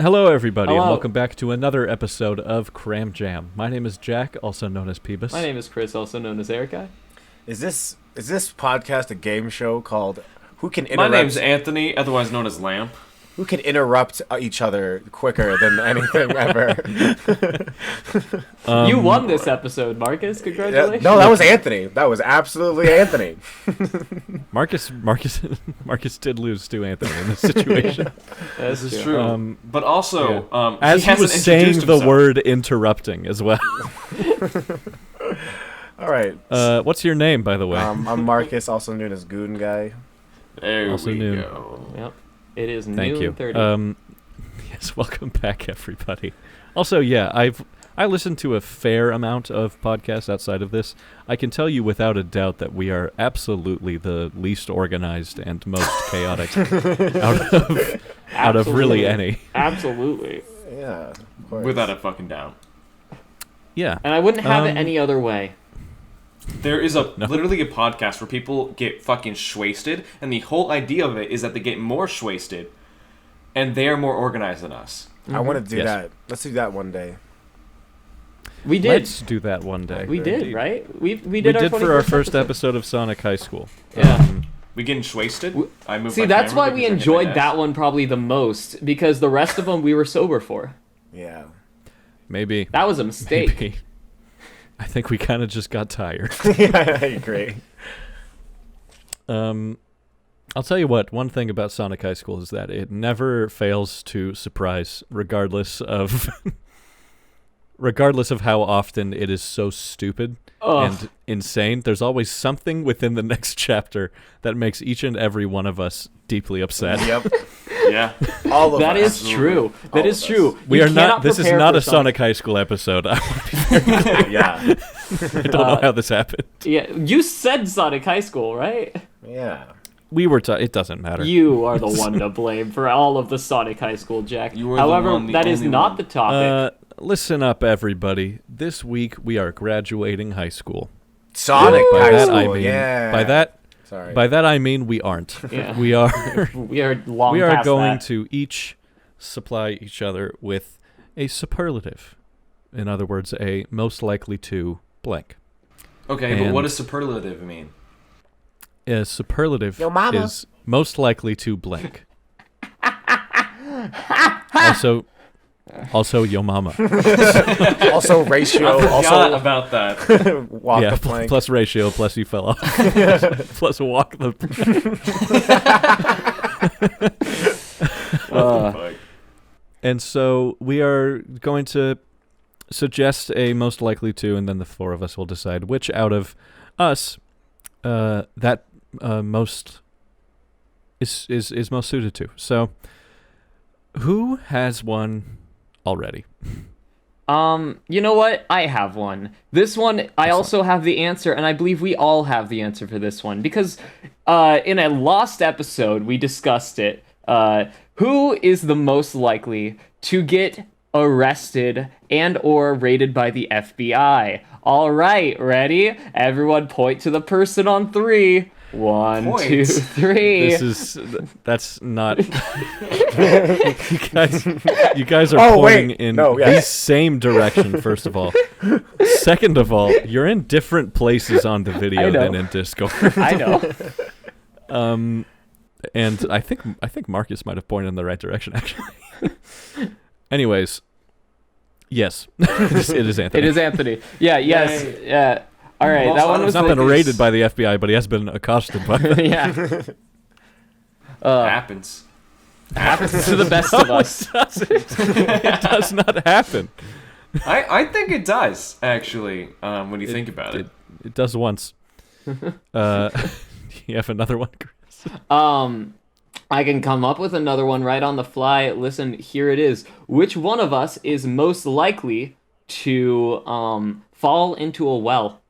Hello, everybody, Hello. and welcome back to another episode of Cram Jam. My name is Jack, also known as Peebus. My name is Chris, also known as Erica. Is this podcast a game show called Who Can Interrupt? My name's Anthony, otherwise known as Lamp. Who can interrupt each other quicker than anything ever? You won this episode, Marcus. Congratulations. No, that was Anthony. That was absolutely Anthony. Marcus did lose to Anthony in this situation. That's This is true. true. But also, As he was hasn't saying introduced the himself. word interrupting as well. All right. What's your name, by the way? I'm Marcus, also known as Goon Guy. There Also we noon. go. Yep. It is Thank noon you. 30. Yes, welcome back, everybody. Also, yeah, I listened to a fair amount of podcasts outside of this. I can tell you without a doubt that we are absolutely the least organized and most chaotic out of really any. Absolutely. Yeah, of course. Without a fucking doubt. Yeah. And I wouldn't have it any other way. There is literally a podcast where people get fucking shwasted, and the whole idea of it is that they get more shwasted, and they are more organized than us. I want to do Yes. that. Let's do that one day. We did. Let's do that one day. We did, right? We We did did our for our 21st first episode of Sonic High School. Yeah. We getting shwasted? I moved See, my that's camera why we because I hit my enjoyed desk. that one probably the most, because the rest of them we were sober for. Yeah. Maybe. That was a mistake. Maybe. I think we kind of just got tired. Yeah, I agree. I'll tell you what, one thing about Sonic High School is that it never fails to surprise, regardless of how often it is so stupid and insane. There's always something within the next chapter that makes each and every one of us deeply upset. Yep. Yeah. All of That us. is true. That All is of true. We You are not. cannot This is prepare not for a Sonic High School episode. I Yeah. don't know how this happened. Yeah, you said Sonic High School, right? Yeah. We were. It doesn't matter. You are the one to blame for all of the Sonic High School, Jack. You are the However, one, the that is only not one. the topic. Listen up, everybody. This week we are graduating high school. Sonic By High that School. I mean. Yeah. By Sorry. that I mean we aren't. Yeah. We are. We are long We are past going that. to each supply each other with a superlative. In other words, a most likely to blank. Okay, but what And- does superlative mean? A superlative Yo mama. is most likely to blank. Also, yo mama. Also ratio. Forgot Also about that. walk Yeah, the plank. plus ratio, plus you fell off. Plus walk the Fuck. And so we are going to suggest a most likely to, and then the four of us will decide which out of us that most is most suited to. So, who has one already? You know what? I have one. This one, I also have the answer, and I believe we all have the answer for this one, because in a lost episode, we discussed it. Who is the most likely to get arrested and or raided by the FBI? All right, ready? Everyone point to the person on 3. 1, Point. 2, 3. That's not. You guys are Oh, pointing wait. in No, yeah. the same direction. First of all, second of all, you're in different places on the I video know. than in Discord. I know. And I think Marcus might have pointed in the right direction, actually. Anyways, yes, it is Anthony. It is Anthony. Yeah, yes. Yay. Yeah. All right, Most that one honest- was He's not been Focus. raided by the FBI, but he has been accosted by them. yeah. Happens. Happens to the best of us. It does not happen. I think it does, actually, when you think about it. It does once. You have another one, Chris? I can come up with another one right on the fly. Listen, here it is. Which one of us is most likely to fall into a well?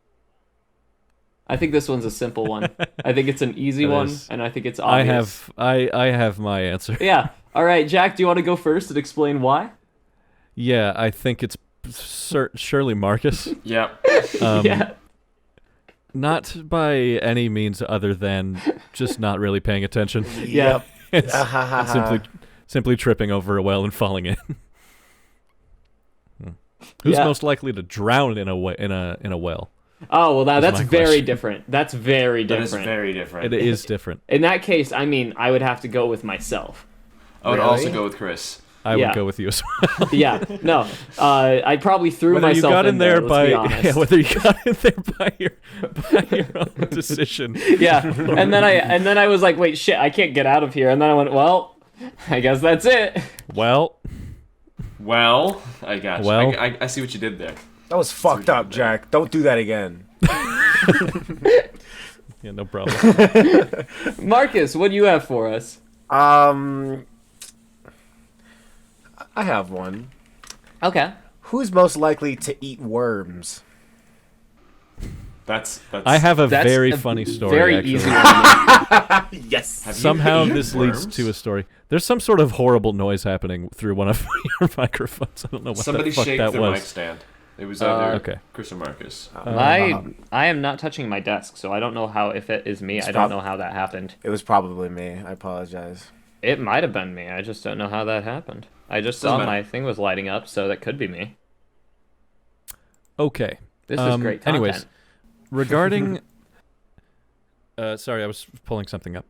I think this one's a simple one. I think it's an easy It one, is. and I think it's obvious. I have my answer. Yeah. All right, Jack, do you want to go first and explain why? Yeah, I think it's surely Marcus. Yeah. Yeah. Not by any means other than just not really paying attention. Yeah. It's simply tripping over a well and falling in. Who's most likely to drown in a well? Oh, well, that's my very question. different. That's very That different. is very different. It is different. In that case, I mean, I would have to go with myself. I would Really? also go with Chris. I Yeah. would go with you as well. Yeah, no. I probably threw Whether you myself got in there let's by be honest. whether you got in there by your own decision. Yeah, and then I was like, wait, shit, I can't get out of here. And then I went, well, I guess that's it. Well, I got you. Well. I see what you did there. That was fucked up, Jack. Don't do that again. yeah, no problem. Marcus, what do you have for us? I have one. Okay. Who's most likely to eat worms? That's. I have a That's very a funny story. Very actually. easy one. Yes. Have you Somehow eaten this leads worms? to a story. There's some sort of horrible noise happening through one of your microphones. I don't know what Somebody the fuck shake that their mic was. stand. It was either Okay. Chris or Marcus. I am not touching my desk, so I don't know how. If it is me, I don't know how that happened. It was probably me. I apologize. It might have been me. I just don't know how that happened. I just Doesn't saw matter. my thing was lighting up, so that could be me. Okay. This is great content. Anyways, regarding... sorry, I was pulling something up.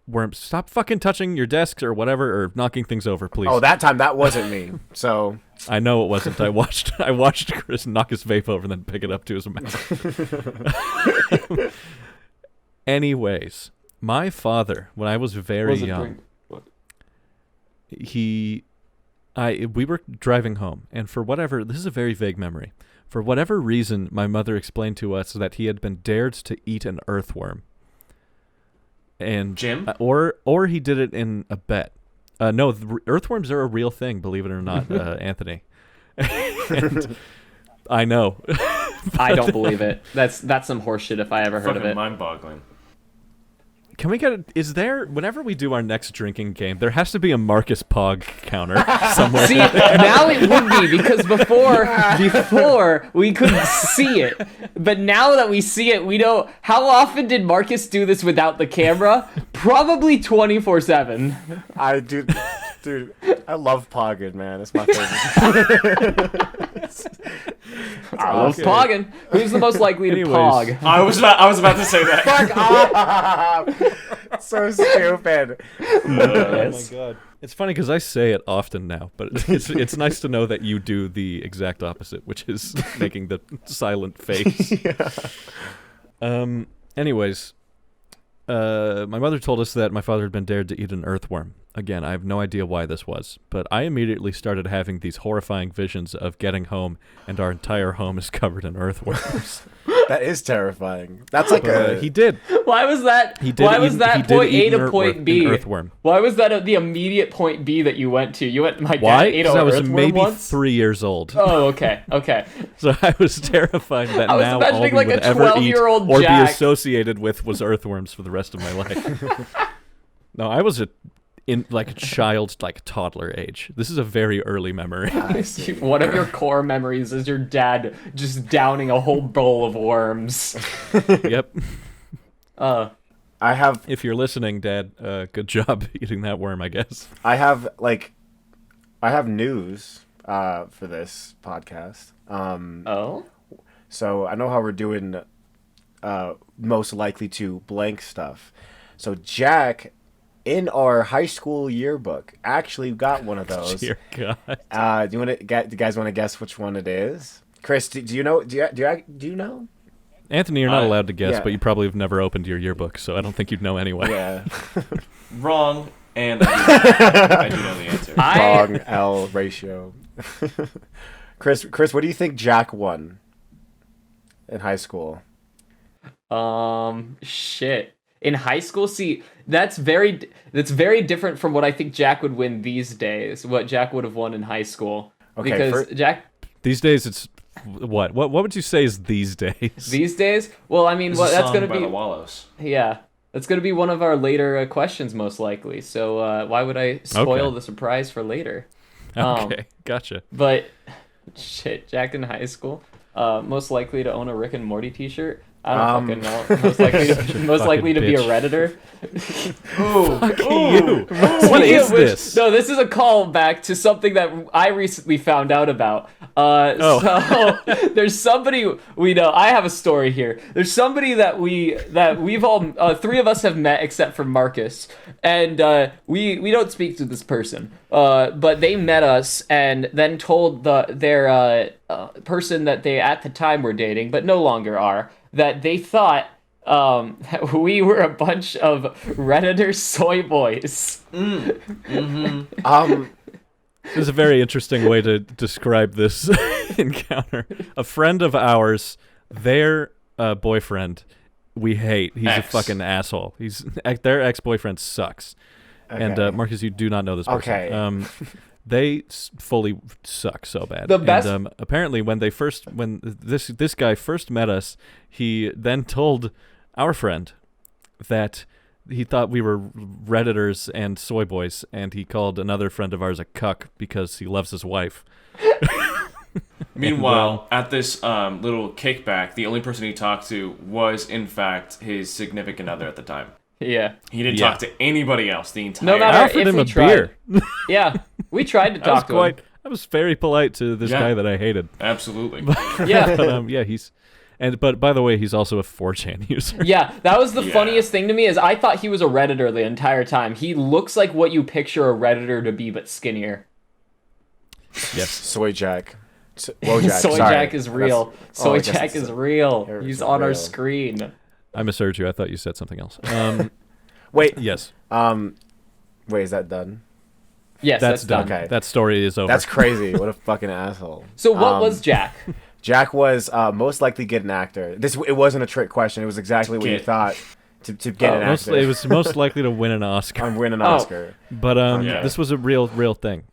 Worms, stop fucking touching your desks or whatever, or knocking things over, please. Oh, that time that wasn't me. So I know it wasn't. I watched Chris knock his vape over and then pick it up to his mouth. Anyways, my father, when I was very young, we were driving home, and for whatever, this is a very vague memory. For whatever reason, my mother explained to us that he had been dared to eat an earthworm. And Jim? Or he did it in a bet. No, earthworms are a real thing, believe it or not, Anthony. And I know. I don't believe it. That's some horseshit if I ever heard of Fucking it. mind-boggling. Can we get whenever we do our next drinking game, there has to be a Marcus Pog counter somewhere. See, now it would be, because before we couldn't see it. But now that we see it, we know. How often did Marcus do this without the camera? Probably 24/7. I do, dude. I love Poggin, man. It's my favorite. I love pogging. Who's the most likely to Anyways. pog? I was about to say that. Fuck off! So stupid. Oh my god. It's funny because I say it often now, but it's nice to know that you do the exact opposite, which is making the silent face. Anyways, my mother told us that my father had been dared to eat an earthworm. Again, I have no idea why this was, but I immediately started having these horrifying visions of getting home and our entire home is covered in earthworms. That is terrifying. That's like He did. Why was that? He did. Why eat- was he that did point eat A an to point B? An earthworm. Why was that the immediate point B that you went to? You went. My dad Why? ate Because an I was earthworm maybe once. 3 years old. Oh, okay. So I was terrified that I was now all imagining we like would a ever eat 12-year-old or Jack. be associated with was earthworms for the rest of my life. No, I was in like a child, like toddler age. This is a very early memory. One of your core memories is your dad just downing a whole bowl of worms. Yep. I have If you're listening, Dad, good job eating that worm, I guess. I have news for this podcast. Oh? So I know how we're doing most likely to blank stuff. So Jack, in our high school yearbook, actually got one of those. Dear God. Do you guys want to guess which one it is? Chris, do you know? Do you know? Anthony, you're not allowed to guess, yeah. but you probably have never opened your yearbook, so I don't think you'd know anyway. Yeah. Wrong. And I do know the answer. Dog L ratio. Chris, what do you think Jack won in high school? Shit. In high school, see, that's very different from what I think Jack would win these days. What Jack would have won in high school. Okay, Because Jack These days, it's what would you say is these days? these days. Well, I mean, This well, is a that's song gonna by be the Wallows. yeah. That's gonna be one of our later questions, most likely. So why would I spoil Okay. the surprise for later? Okay, gotcha. But shit, Jack in high school, most likely to own a Rick and Morty T-shirt. I don't fucking know. Most likely to be a bitch. Redditor. Fuck you. What Speaking is of which- this? No, this is a callback to something that I recently found out about. So there's somebody we know. I have a story here. There's somebody that we've all three of us have met except for Marcus, and we don't speak to this person. But they met us and then told their person that they at the time were dating, but no longer are, that they thought that we were a bunch of Redditor soy boys. This is a very interesting way to describe this encounter. A friend of ours, their boyfriend, we hate. He's a fucking asshole. Their ex-boyfriend sucks. Okay. And Marcus, you do not know this person. Okay. They fully suck so bad. The best- And apparently, when this guy first met us, he then told our friend that he thought we were Redditors and soy boys, and he called another friend of ours a cuck because he loves his wife. Meanwhile, at this little kickback, the only person he talked to was, in fact, his significant other at the time. Yeah. He didn't Yeah. talk to anybody else the entire No matter I offered if him we a tried. beer. Yeah, we tried to talk to him. I was very polite to this Yeah. guy that I hated. Absolutely. Yeah. But but by the way, he's also a 4chan user. Yeah, that was the Yeah. funniest thing to me is I thought he was a Redditor the entire time. He looks like what you picture a Redditor to be, but skinnier. Yes. Soy Jack. Whoa, Jack. Soy sorry. Jack is real. That's- Soy I guess Jack it's- is real. it's He's on our real. screen. I misheard you. I thought you said something else. Wait. Yes. Wait, is that done? Yes, that's done. Okay. That story is over. That's crazy. What a fucking asshole. So what was Jack? Jack was most likely get an actor. It wasn't a trick question. It was exactly what you Get. thought to get an actor. It was most likely to win an Oscar. I'm winning an Oh. Oscar. But Yeah. this was a real thing.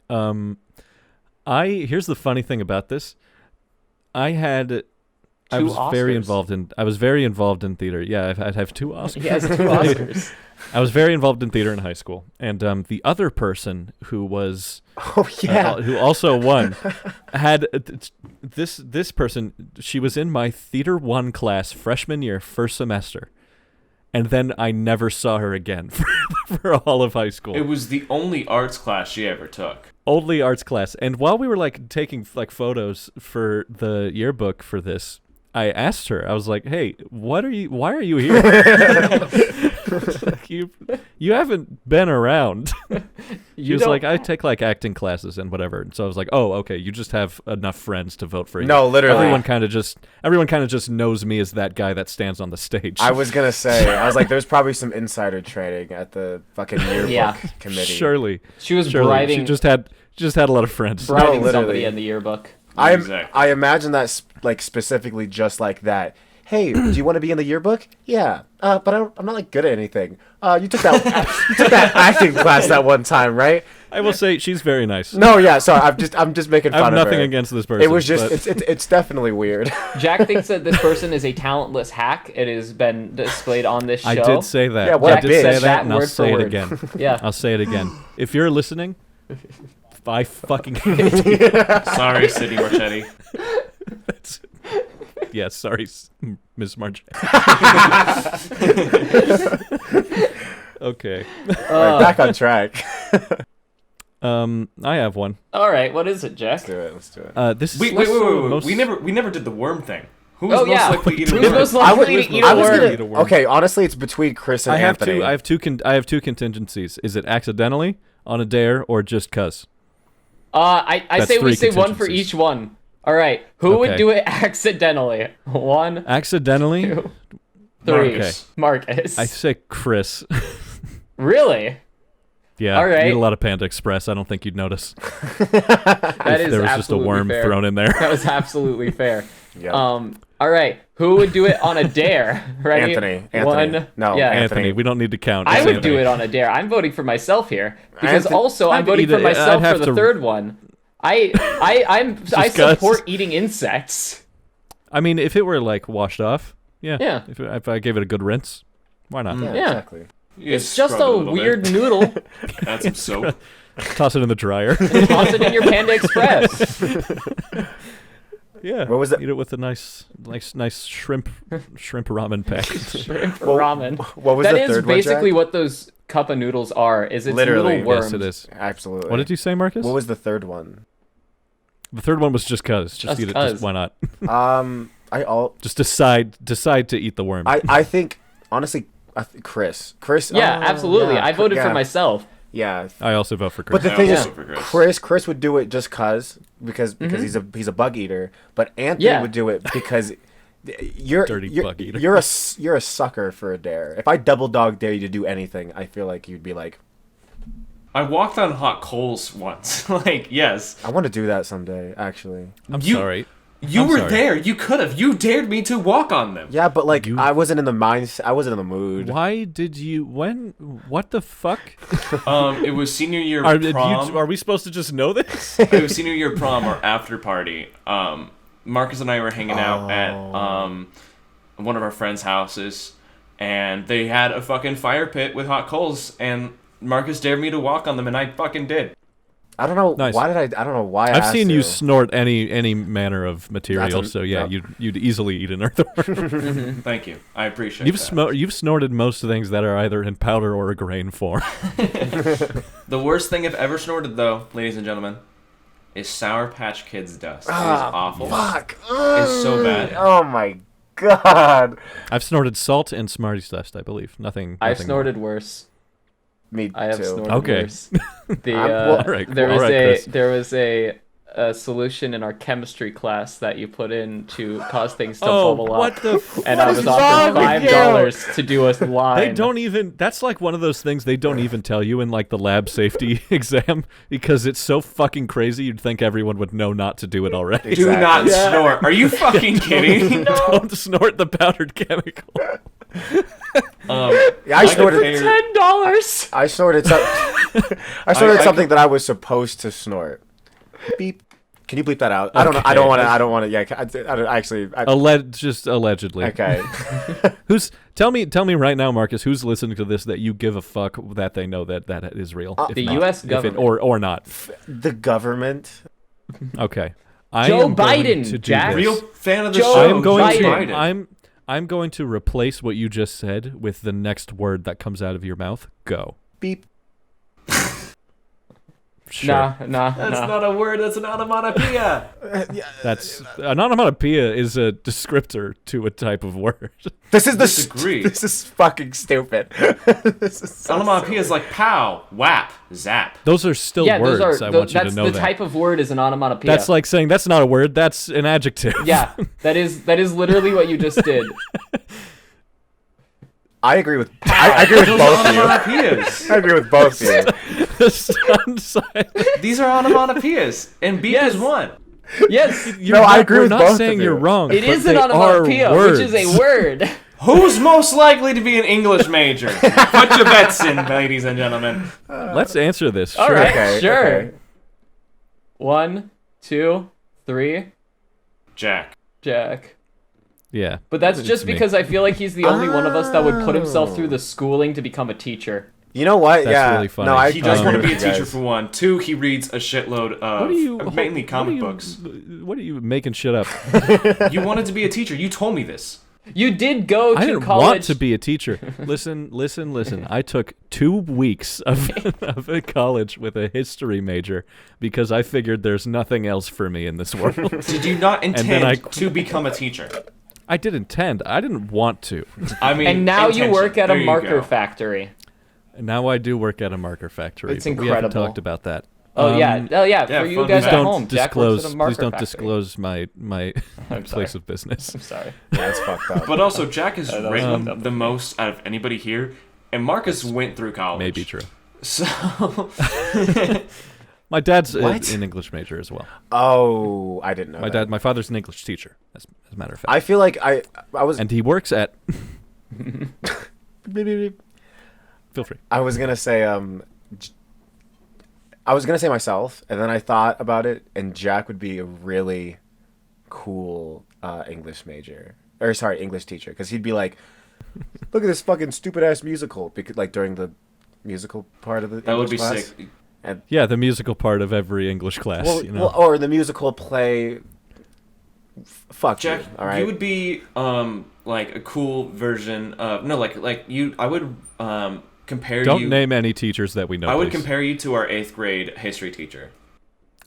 Here's the funny thing about this. I was very Oscars. involved in theater. Yeah, I'd have 2 Oscars. He has 2 Oscars. I was very involved in theater in high school, and the other person who was Oh yeah. who also won had this person. She was in my theater 1 class freshman year, first semester, and then I never saw her again for all of high school. It was the only arts class she ever took. Only arts class. And while we were taking photos for the yearbook for this, I asked her. I was like, "Hey, why are you here? you haven't been around." She was like, "I take acting classes and whatever." And so I was like, "Oh, okay. You just have enough friends to vote for you." No, literally. Everyone kind of just knows me as that guy that stands on the stage. I was gonna say. I was like, there's probably some insider trading at the fucking yearbook Yeah. committee. Surely. She was Surely. bribing She just had a lot of friends. bribing No, somebody literally. in the yearbook. Exactly. I imagine that specifically just like that. Hey, do you want to be in the yearbook? Yeah, but I'm not good at anything. You took that acting class that one time, right? I will say she's very nice. No, yeah. Sorry, I'm just making I fun have of her. nothing against this person. It was just but- it's definitely weird. Jack thinks that this person is a talentless hack. It has been displayed on this show. I did say that. Yeah, what I a did bitch. say That that, and I'll word for say it word. again. Yeah. I'll say it again. If you're listening, I fucking hate you. Sorry, City Marchetti. That's- yeah, sorry, Miss March. Okay. Alright, back on track. I have one. All right, what is it, Jack? Let's do it. This is Wait. most- We never did the worm thing. Who was Oh most yeah, likely to eat a who's worm? most I likely would- to eat I a was worm? gonna- Eat a worm. Okay, honestly, it's between Chris and I have Anthony. two. I have two contingencies. Is it accidentally on a dare or just cuz? I That's say we three say one for contingencies. each one. All right, who would Okay. do it accidentally? 1, Accidentally? 2, 3. Okay. Marcus. I say Chris. Really? Yeah. All right. You eat a lot of Panda Express. I don't think you'd notice. That is There was just a absolutely worm fair. thrown in there. That was absolutely fair. Yeah. All right, who would do it on a dare? Ready? Anthony. 1. No, Yeah. Anthony, we don't need to count. I It's would Anthony. do it on a dare. I'm voting for myself here because Anthony- also I'm I'd voting eat for it. myself I'd have for the to- third one. I Just 'cause. support eating insects. I mean, if it were washed off, yeah. Yeah. If I gave it a good rinse, why not? Yeah, Yeah. exactly. You It's just scrub it a little weird bit. noodle. Add some soap. Toss it in the dryer. Toss it in your Panda Express. Yeah. What was it? Eat it with a nice shrimp ramen package. Shrimp ramen. What was That the is third one, basically Jack? what those cup of noodles are. Is it's Literally. little worms. Yes, it is. Absolutely. What did you say, Marcus? What was the third one? The third one was just cause. Just eat it. 'cause. Just why not? Just decide to eat the worm. I think honestly, Chris. Yeah, absolutely. yeah, I voted for yeah. myself. Yeah. I also vote for Chris. But the I thing also is, vote for Chris. Chris would do it just because he's a bug eater. But Anthony Yeah. would do it because you're Dirty bug eater. You're a sucker for a dare. If I double dog dare you to do anything, I feel like you'd be like, I walked on hot coals once. Like, yes. I want to do that someday. Actually. I'm You- sorry. You I'm were sorry. there. You could have. You dared me to walk on them. Yeah, but like You- I wasn't in the mindset. I wasn't in the mood. Why did you? When? What the fuck? It was senior year prom. Are we supposed to just know this? It was senior year prom or after party. Marcus and I were hanging out at one of our friends' houses, and they had a fucking fire pit with hot coals, and Marcus dared me to walk on them, and I fucking did. I don't know Nice. why did I don't know why I I've asked seen you snort any manner of material, That's a- so yeah, yeah. you'd easily eat an earthworm. Thank you. I appreciate that. You've snorted most things that are either in powder or a grain form. The worst thing I've ever snorted, though, ladies and gentlemen, is Sour Patch Kids dust. It is awful. Fuck. It's so bad. Oh my god. I've snorted salt and Smarties dust, I believe. Nothing. I've nothing snorted worse. Me I have too. snorted Okay. worse. The well, alright, there cool. was Alright, Chris. there was a solution in our chemistry class that you put in to cause things to Oh, bubble what up. the? And What I is was wrong offered with you? $5 to do a line. They don't even. That's like one of those things they don't even tell you in like the lab safety exam because it's so fucking crazy. You'd think everyone would know not to do it already. Do not Exactly. snort. Are you fucking kidding? Don't snort the powdered chemical. Yeah, I snorted. $10. I snorted. I snorted something that I was supposed to snort. Beep. Can you bleep that out? I don't know. I don't want to. I don't want to. Yeah. I don't, actually. Just allegedly. Okay. Tell me right now, Marcus, who's listening to this that you give a fuck that they know that is real? If The not, U.S. if it- government. or not. The government. Okay. Joe Biden, to do Jack. this. Real fan of the Joe show. I'm going Joe to. Biden. I'm going to replace what you just said with the next word that comes out of your mouth. Go. Beep. Sure. Nah. That's not a word. That's an onomatopoeia. That's an onomatopoeia is a descriptor to a type of word. This is the. Disagree. This is fucking stupid. This is so Onomatopoeia is like pow, whap, zap. Those are still Yeah, words. those are. I want you to That's know the that. type of word is an onomatopoeia. That's like saying that's not a word. That's an adjective. Yeah, that is literally what you just did. I agree with. I agree with Those both are of you. onomatopoeias. I agree with both of you. The sun sign. These are onomatopoeias, and beep Yes. is one. Yes, You're No, I not- agree we're with not both of saying you. you're wrong. it but is an they are onomatopoeia, which is a words. word. Who's most likely to be an English major? Put your bets in, ladies and gentlemen. Let's answer this. All Sure. right, Okay, sure. okay. 1, 2, 3, Jack. Jack. Yeah. But that's It's just me. because I feel like he's the only one of us that would put himself through the schooling to become a teacher. You know what? That's yeah. really funny. No, I He does want to agree be a with you teacher guys. for one. Two, he reads a shitload of What are you mainly what comic are you- books. What are you making shit up? You wanted to be a teacher. You told me this. You did go to I didn't college. want to be a teacher. Listen. I took 2 weeks of a college with a history major because I figured there's nothing else for me in this world. Did you not then intend I- to become a teacher? I did intend. I didn't want to. I mean, And now you intention. work at There a you marker go. factory. And now I do work at a marker factory. It's but We haven't incredible. talked about that. Oh yeah, yeah, For you fun guys fact. at Don't home, Jack works disclose. at a marker Please don't factory. disclose my I'm place sorry. of business. I'm sorry. Yeah, that's fucked up. But also, Jack has that was written fucked up. the most out of anybody here, and Marcus went through college. Maybe true. So, My dad's What? an English major as well. Oh, I didn't know. that. My father's an English teacher, as a matter of fact. I feel like I was. And he works at. Feel free. I was gonna say I was gonna say myself, and then I thought about it, and Jack would be a really cool English major, or sorry, English teacher, because he'd be like, "Look at this fucking stupid ass musical," because like during the musical part of the that would English be class. sick. Yeah, the musical part of every English class. Well, you know. or the musical play. Fuck Jack, you. All right. you would be like a cool version of no, like you. I would compare you. Don't name any teachers that we know. I would please. compare you to our 8th grade history teacher.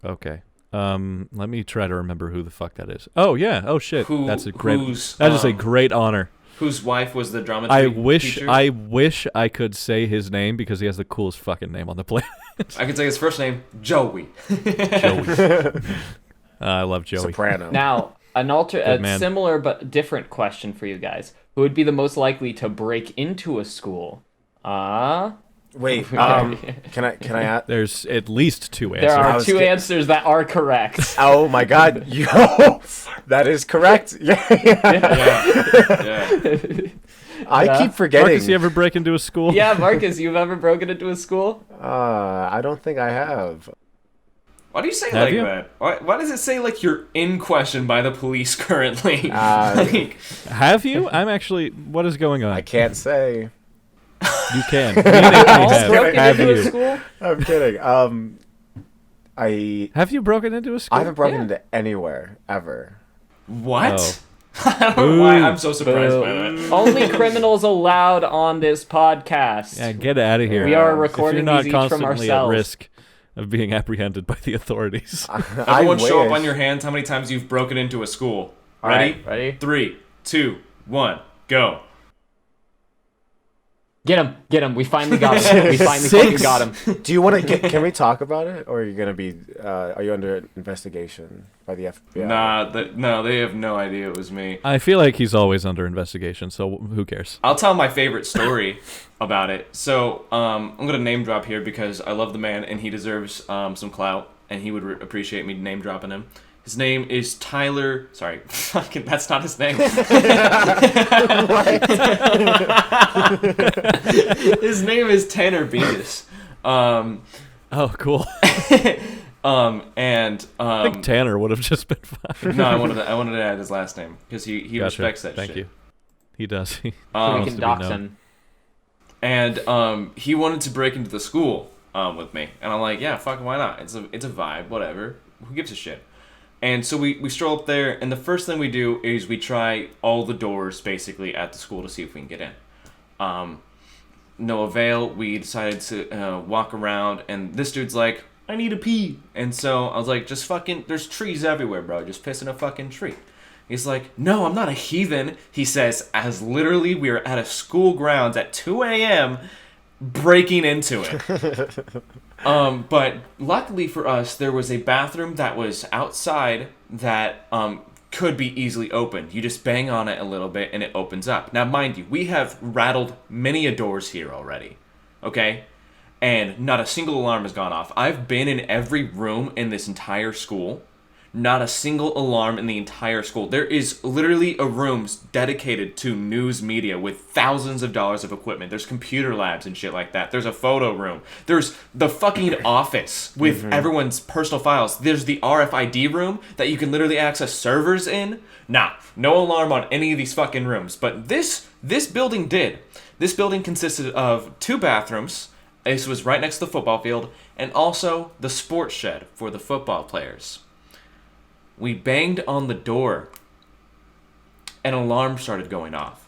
Okay. Let me try to remember who the fuck that is. Oh yeah. Oh shit. That's a great. Who's, That is a great honor. Whose wife was the drama I teacher? wish I could say his name because he has the coolest fucking name on the planet. I can say his first name, Joey. Joey. I love Joey. Soprano. Now, Good a man. similar but different question for you guys. Who would be the most likely to break into a school? Wait. Can I add? There's at least two answers. There I are was two ki- answers that are correct. Oh my God. Yo, that is correct. Yeah. Yeah. I keep forgetting. Marcus, you ever break into a school? Yeah, Marcus, you've ever broken into a school? I don't think I have. Why do you say it Have like you? that? Why does it say like you're in question by the police currently? Like, Have you? I'm actually. What is going on? I can't say. You can. All have. broken Have into a you? school? I'm kidding. I Have you broken into a school? haven't broken Yeah. into anywhere ever. what? Oh. I don't know why Boo. I'm so surprised by that. Only criminals allowed on this podcast. Yeah, get out of here. We are If recording if you're not these each from constantly at ourselves. risk of being apprehended by the authorities. Everyone show up wish. on your hands how many times you've broken into a school. All Ready? right, ready? 3, 2, 1, go. Get him. We finally got him. We finally fucking got him. Do you want to? Can we talk about it, or are you gonna be? Are you under investigation by the FBI? No, they have no idea it was me. I feel like he's always under investigation, so who cares? I'll tell my favorite story about it. So, I'm gonna name drop here because I love the man and he deserves some clout, and he would appreciate me name dropping him. His name is Tyler. Sorry, fucking, that's not his name. His name is Tanner Beavis. Oh, cool. And I think Tanner would have just been fine. no, I wanted to add his last name because he Gotcha. respects that Thank shit. you. He does. He We wants can to be dox known. him. And he wanted to break into the school with me, and I'm like, yeah, fucking why not? It's a vibe, whatever. Who gives a shit? And so we stroll up there, and the first thing we do is we try all the doors basically at the school to see if we can get in. No avail. We decided to walk around, and this dude's like, I need a pee. And so I was like, just fucking, there's trees everywhere, bro. Just piss in a fucking tree. He's like, no, I'm not a heathen, he says, as literally we are at a school grounds at 2 a.m. breaking into it. But luckily for us, there was a bathroom that was outside that could be easily opened. You just bang on it a little bit and it opens up. Now, mind you, we have rattled many a doors here already, okay? And not a single alarm has gone off. I've been in every room in this entire school. Not a single alarm in the entire school. There is literally a room dedicated to news media with thousands of dollars of equipment. There's computer labs and shit like that. There's a photo room. There's the fucking office with everyone's personal files. There's the RFID room that you can literally access servers in. Nah, no alarm on any of these fucking rooms. But this building did. This building consisted of 2 bathrooms. This was right next to the football field, and also the sports shed for the football players. We banged on the door. An alarm started going off.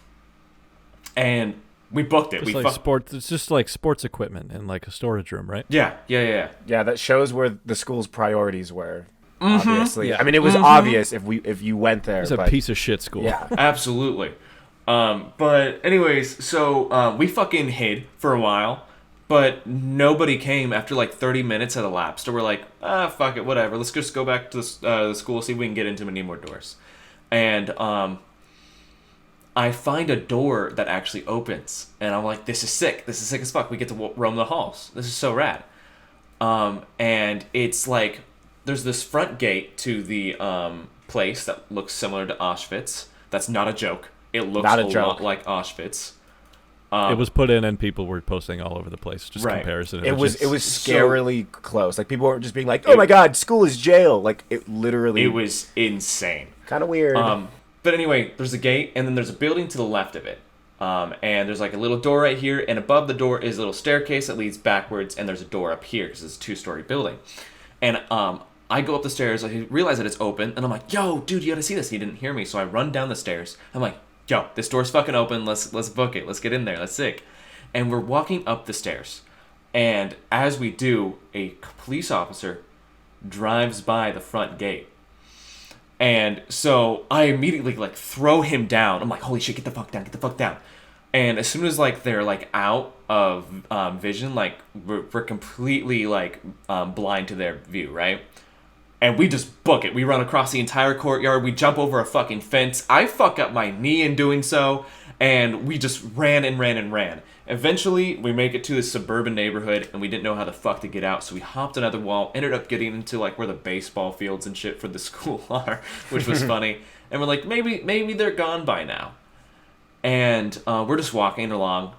And we booked it. It's just like sports equipment in like a storage room, right? Yeah. Yeah, that shows where the school's priorities were. Obviously, Yeah. I mean, it was obvious if you went there. It's a but, piece of shit school. Yeah. Absolutely. But anyways, so we fucking hid for a while. But nobody came after like 30 minutes had elapsed. So we're like, fuck it, whatever. Let's just go back to the school, see if we can get into any more doors. And I find a door that actually opens. And I'm like, this is sick. This is sick as fuck. We get to roam the halls. This is so rad. And it's like, there's this front gate to the place that looks similar to Auschwitz. That's not a joke. It looks Not a a joke. lot like Auschwitz. It was put in and people were posting all over the place. Just Right. comparison. It was images. scarily close. Like people were just being like, "Oh my god, school is jail!" Like it literally. It was insane. kind of weird. But anyway, there's a gate, and then there's a building to the left of it. And there's like a little door right here, and above the door is a little staircase that leads backwards, and there's a door up here because it's a 2-story building. And I go up the stairs. I realize that it's open, and I'm like, "Yo, dude, you gotta see this." He didn't hear me, so I run down the stairs. I'm like, "Yo, this door's fucking open. Let's book it. Let's get in there. That's sick." And we're walking up the stairs, and as we do, a police officer drives by the front gate. And so I immediately like throw him down. I'm like, "Holy shit, get the fuck down, get the fuck down." And as soon as like they're like out of vision, like we're completely like blind to their view, right? And we just book it. We run across the entire courtyard. We jump over a fucking fence. I fuck up my knee in doing so, and we just ran and ran and ran. Eventually, we make it to this suburban neighborhood, and we didn't know how the fuck to get out, so we hopped another wall, ended up getting into like where the baseball fields and shit for the school are, which was funny. And we're like, maybe they're gone by now. And we're just walking along,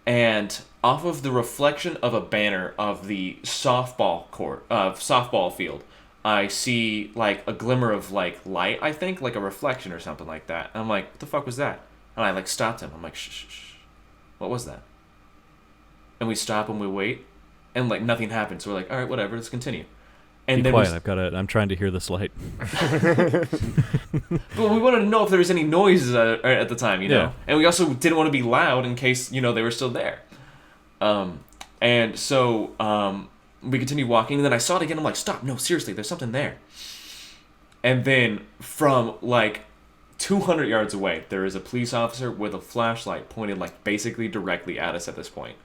and off of the reflection of a banner of the softball field, I see like a glimmer of like light, I think, like a reflection or something like that. And I'm like, "What the fuck was that?" And I like stopped him. I'm like, "Shh, shh, shh. What was that?" And we stop and we wait, and like nothing happens. So we're like, "All right, whatever, let's continue." And Be then quiet. I'm trying to hear this light. But we wanted to know if there was any noise at the time, you know? Yeah. And we also didn't want to be loud in case, you know, they were still there. And so we continued walking, and then I saw it again. I'm like, "Stop, no, seriously, there's something there." And then from like 200 yards away, there is a police officer with a flashlight pointed like basically directly at us at this point.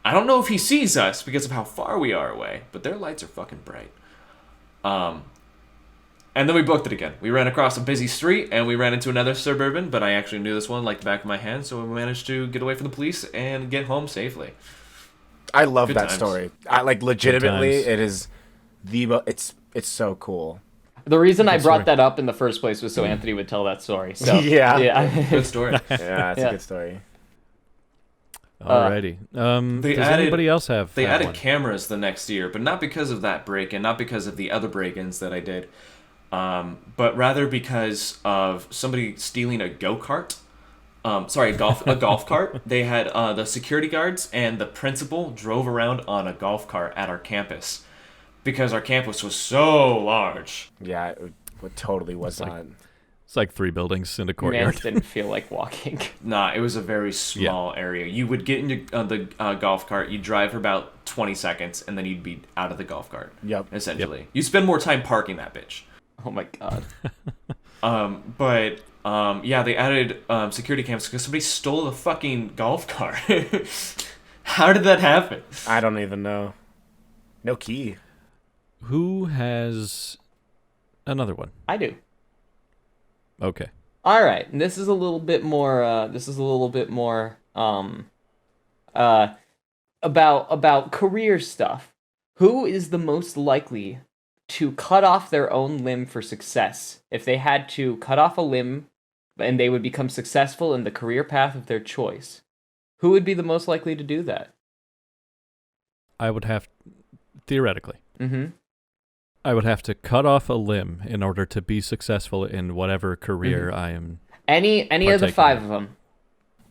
I don't know if he sees us because of how far we are away, but their lights are fucking bright. And then we booked it again. We ran across a busy street, and we ran into another suburban, but I actually knew this one like the back of my hand, so we managed to get away from the police and get home safely. I love Good that times. story. I like legitimately. Good times. It is it's so cool. The reason I brought story. that up in the first place was so Anthony would tell that story. So Yeah. Good story. Yeah, it's Yeah. a good story. Alrighty. Does anybody else have? They added one? cameras the next year, but not because of that break-in, not because of the other break-ins that I did, but rather because of somebody stealing a go-kart. A golf cart. They had the security guards and the principal drove around on a golf cart at our campus because our campus was so large. Yeah, it totally was not. It's like 3 buildings in a Man courtyard. didn't feel like walking. Nah, it was a very small area. You would get into the golf cart, you'd drive for about 20 seconds, and then you'd be out of the golf cart. Yep. Essentially. You spend more time parking that bitch. Oh my god. Yeah, they added security cams because somebody stole the fucking golf cart. How did that happen? I don't even know. No key. Who has another one? I do. Okay. All right, and this is a little bit more. About career stuff. Who is the most likely to cut off their own limb for success? If they had to cut off a limb, and they would become successful in the career path of their choice, who would be the most likely to do that? I would have, theoretically, Mm-hmm. I would have to cut off a limb in order to be successful in whatever career I am. Any of the Partaking. 5 of them.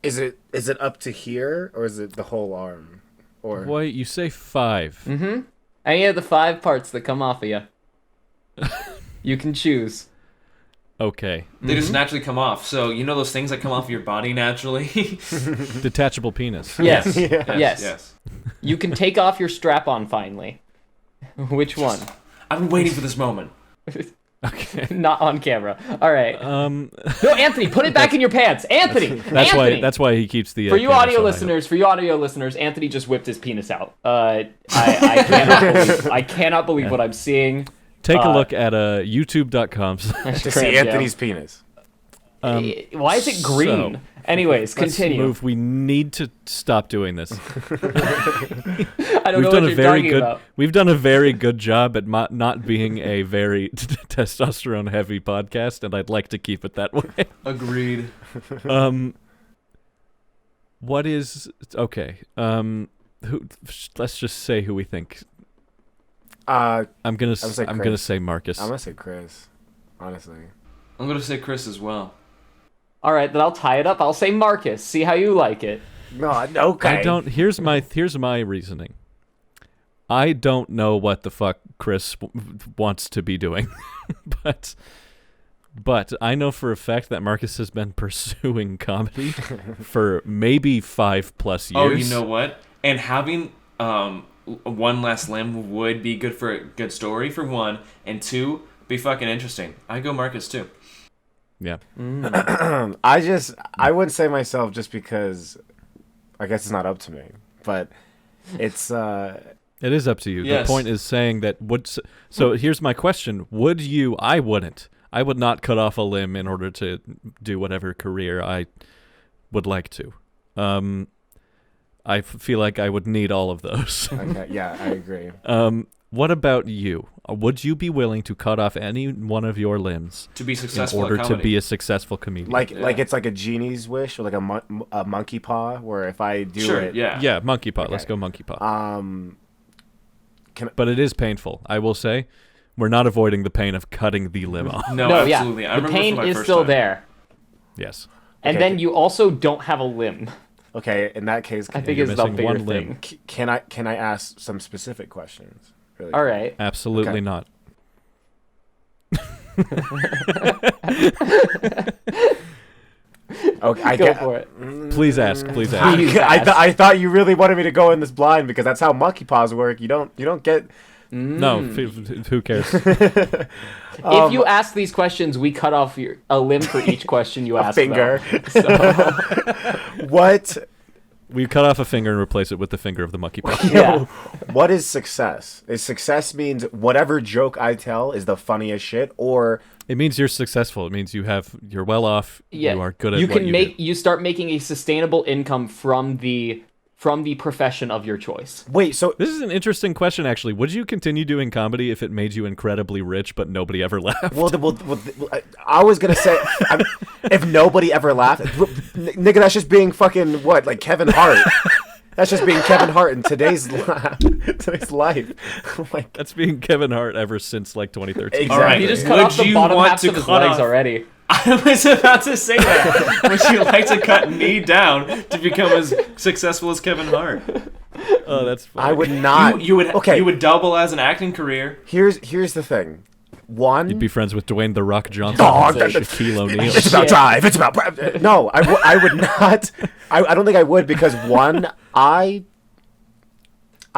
Is it up to here or is it the whole arm? Or Boy, you say 5. Mm-hmm. Any of the 5 parts that come off of you. You can choose. Okay. They just naturally come off. So, you know those things that come off your body naturally? Detachable penis. Yes. Yeah. Yes. You can take off your strap-on finally. Which one? I've been waiting for this moment. Okay. Not on camera. All right. Um, No, Anthony, put it back in your pants. Anthony. Anthony. That's why he keeps the. For you camera audio so high listeners, Anthony just whipped his penis out. I cannot believe what I'm seeing. Take a look at youtube.com. to see Anthony's penis. Why is it green? so, Anyways, Let's continue. move. We need to stop doing this. I don't know what you're talking about. We've done a very good job at not being a very testosterone heavy podcast, and I'd like to keep it that way. Agreed. What is okay? Let's just say who we think. I'm I'm gonna say I'm Chris. gonna say Marcus. I'm gonna say Chris. Honestly. I'm going to say Chris as well. All right, then I'll tie it up. I'll say Marcus. See how you like it. No, okay. I don't. Here's my reasoning. I don't know what the fuck Chris wants to be doing, but I know for a fact that Marcus has been pursuing comedy for maybe 5+ years. Oh, you know what? And having one last limb would be good for a good story for one, and two, be fucking interesting. I go Marcus too. Yeah. I wouldn't say myself just because I guess it's not up to me, but it's It is up to you. Yes. The point is saying that so here's my question. Would you? I wouldn't. I would not cut off a limb in order to do whatever career I would like to. I feel like I would need all of those. okay, yeah, I agree. What about you? Would you be willing to cut off any one of your limbs To be in successful order at to comedy. be a successful comedian? Like Yeah. it's like a genie's wish or like a monkey paw, where if I do Sure, it, yeah. yeah, monkey paw. Okay. Let's go monkey paw. But But it is painful. I will say, we're not avoiding the pain of cutting the limb off. No, No, yeah. absolutely. I The remember pain from my is first still time. there. Yes. And Okay. then you also don't have a limb. okay, in that case, I think you're is the missing bigger one limb. thing. can I ask some specific questions? Really All quick? right. Absolutely Okay. not. Okay, I Go get. for it. Please ask. Please ask. Please I ask. I thought you really wanted me to go in this blind because that's how monkey paws work. You don't get. No, who cares? If you ask these questions, we cut off a limb for each question you ask. finger. So, What? We cut off a finger and replace it with the finger of the monkey paw. yeah. What is success? Is success means whatever joke I tell is the funniest shit, or It means you're successful. It means you're well off. Yeah. You are good at you what can you make do. you start making a sustainable income from the profession of your choice. wait? So This is an interesting question, actually. Would you continue doing comedy if it made you incredibly rich, but nobody ever laughed? I was gonna say if nobody ever laughed, nigga, that's just being fucking what, like Kevin Hart. That's just being Kevin Hart in today's life. Like, That's being Kevin Hart ever since like 2013. Exactly. All right. He just Would cut off the you bottom want half to of his cut legs off- already. I was about to say that. Would you like to cut me down to become as successful as Kevin Hart? Oh, that's funny. I would not. You would Okay. You would double as an acting career. Here's the thing. One. You'd be friends with Dwayne The Rock Johnson Dog. and Shaquille O'Neal. It's about Shit. drive. It's about. No, I would not. I don't think I would because one, I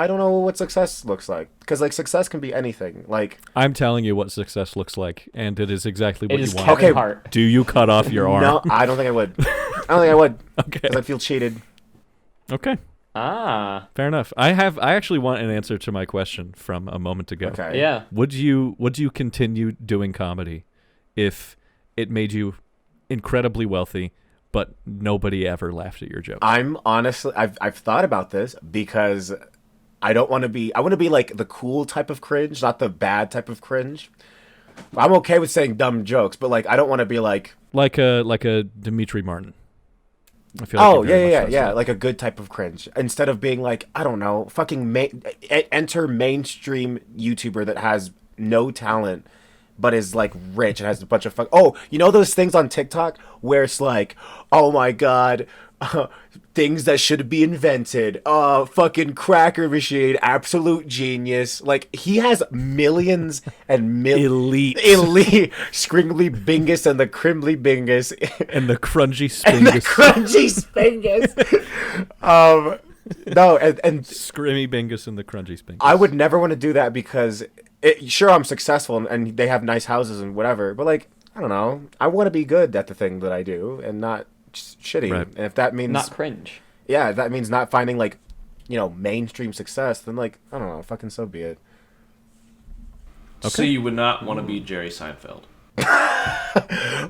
don't know what success looks like because like success can be anything. Like I'm telling you what success looks like, and it is exactly what It is you want. Kevin Okay. Hart. Do you cut off your arm? no, I don't think I would. I don't think I would Okay. because I'd feel cheated. Okay. Ah, Fair enough. I actually want an answer to my question from a moment ago. Okay. yeah. Would you continue doing comedy if it made you incredibly wealthy, but nobody ever laughed at your jokes? I'm honestly, I've thought about this because I don't want to be. I want to be like the cool type of cringe, not the bad type of cringe. I'm okay with saying dumb jokes, but like I don't want to be like. like a Dimitri Martin. I feel like Oh you're very much yeah, that yeah, style. like a good type of cringe. Instead of being like, I don't know, fucking enter mainstream YouTuber that has no talent, but is like rich and has a bunch of Oh, you know those things on TikTok where it's like, oh my god, things that should be invented. Fucking cracker machine, absolute genius. Like he has millions and Elite. elite, Scringly Bingus and the Crimly Bingus. And the crunchy And the spingus. crunchy spingus. No, and Scrimmy bingus and the crunchy spingus. I would never want to do that because sure I'm successful and they have nice houses and whatever, but like I don't know, I want to be good at the thing that I do and not shitty. Right. And if that means Not cringe. yeah, if that means not finding like mainstream success, then like I don't know, fucking so be it. So you would not want to be Jerry Seinfeld.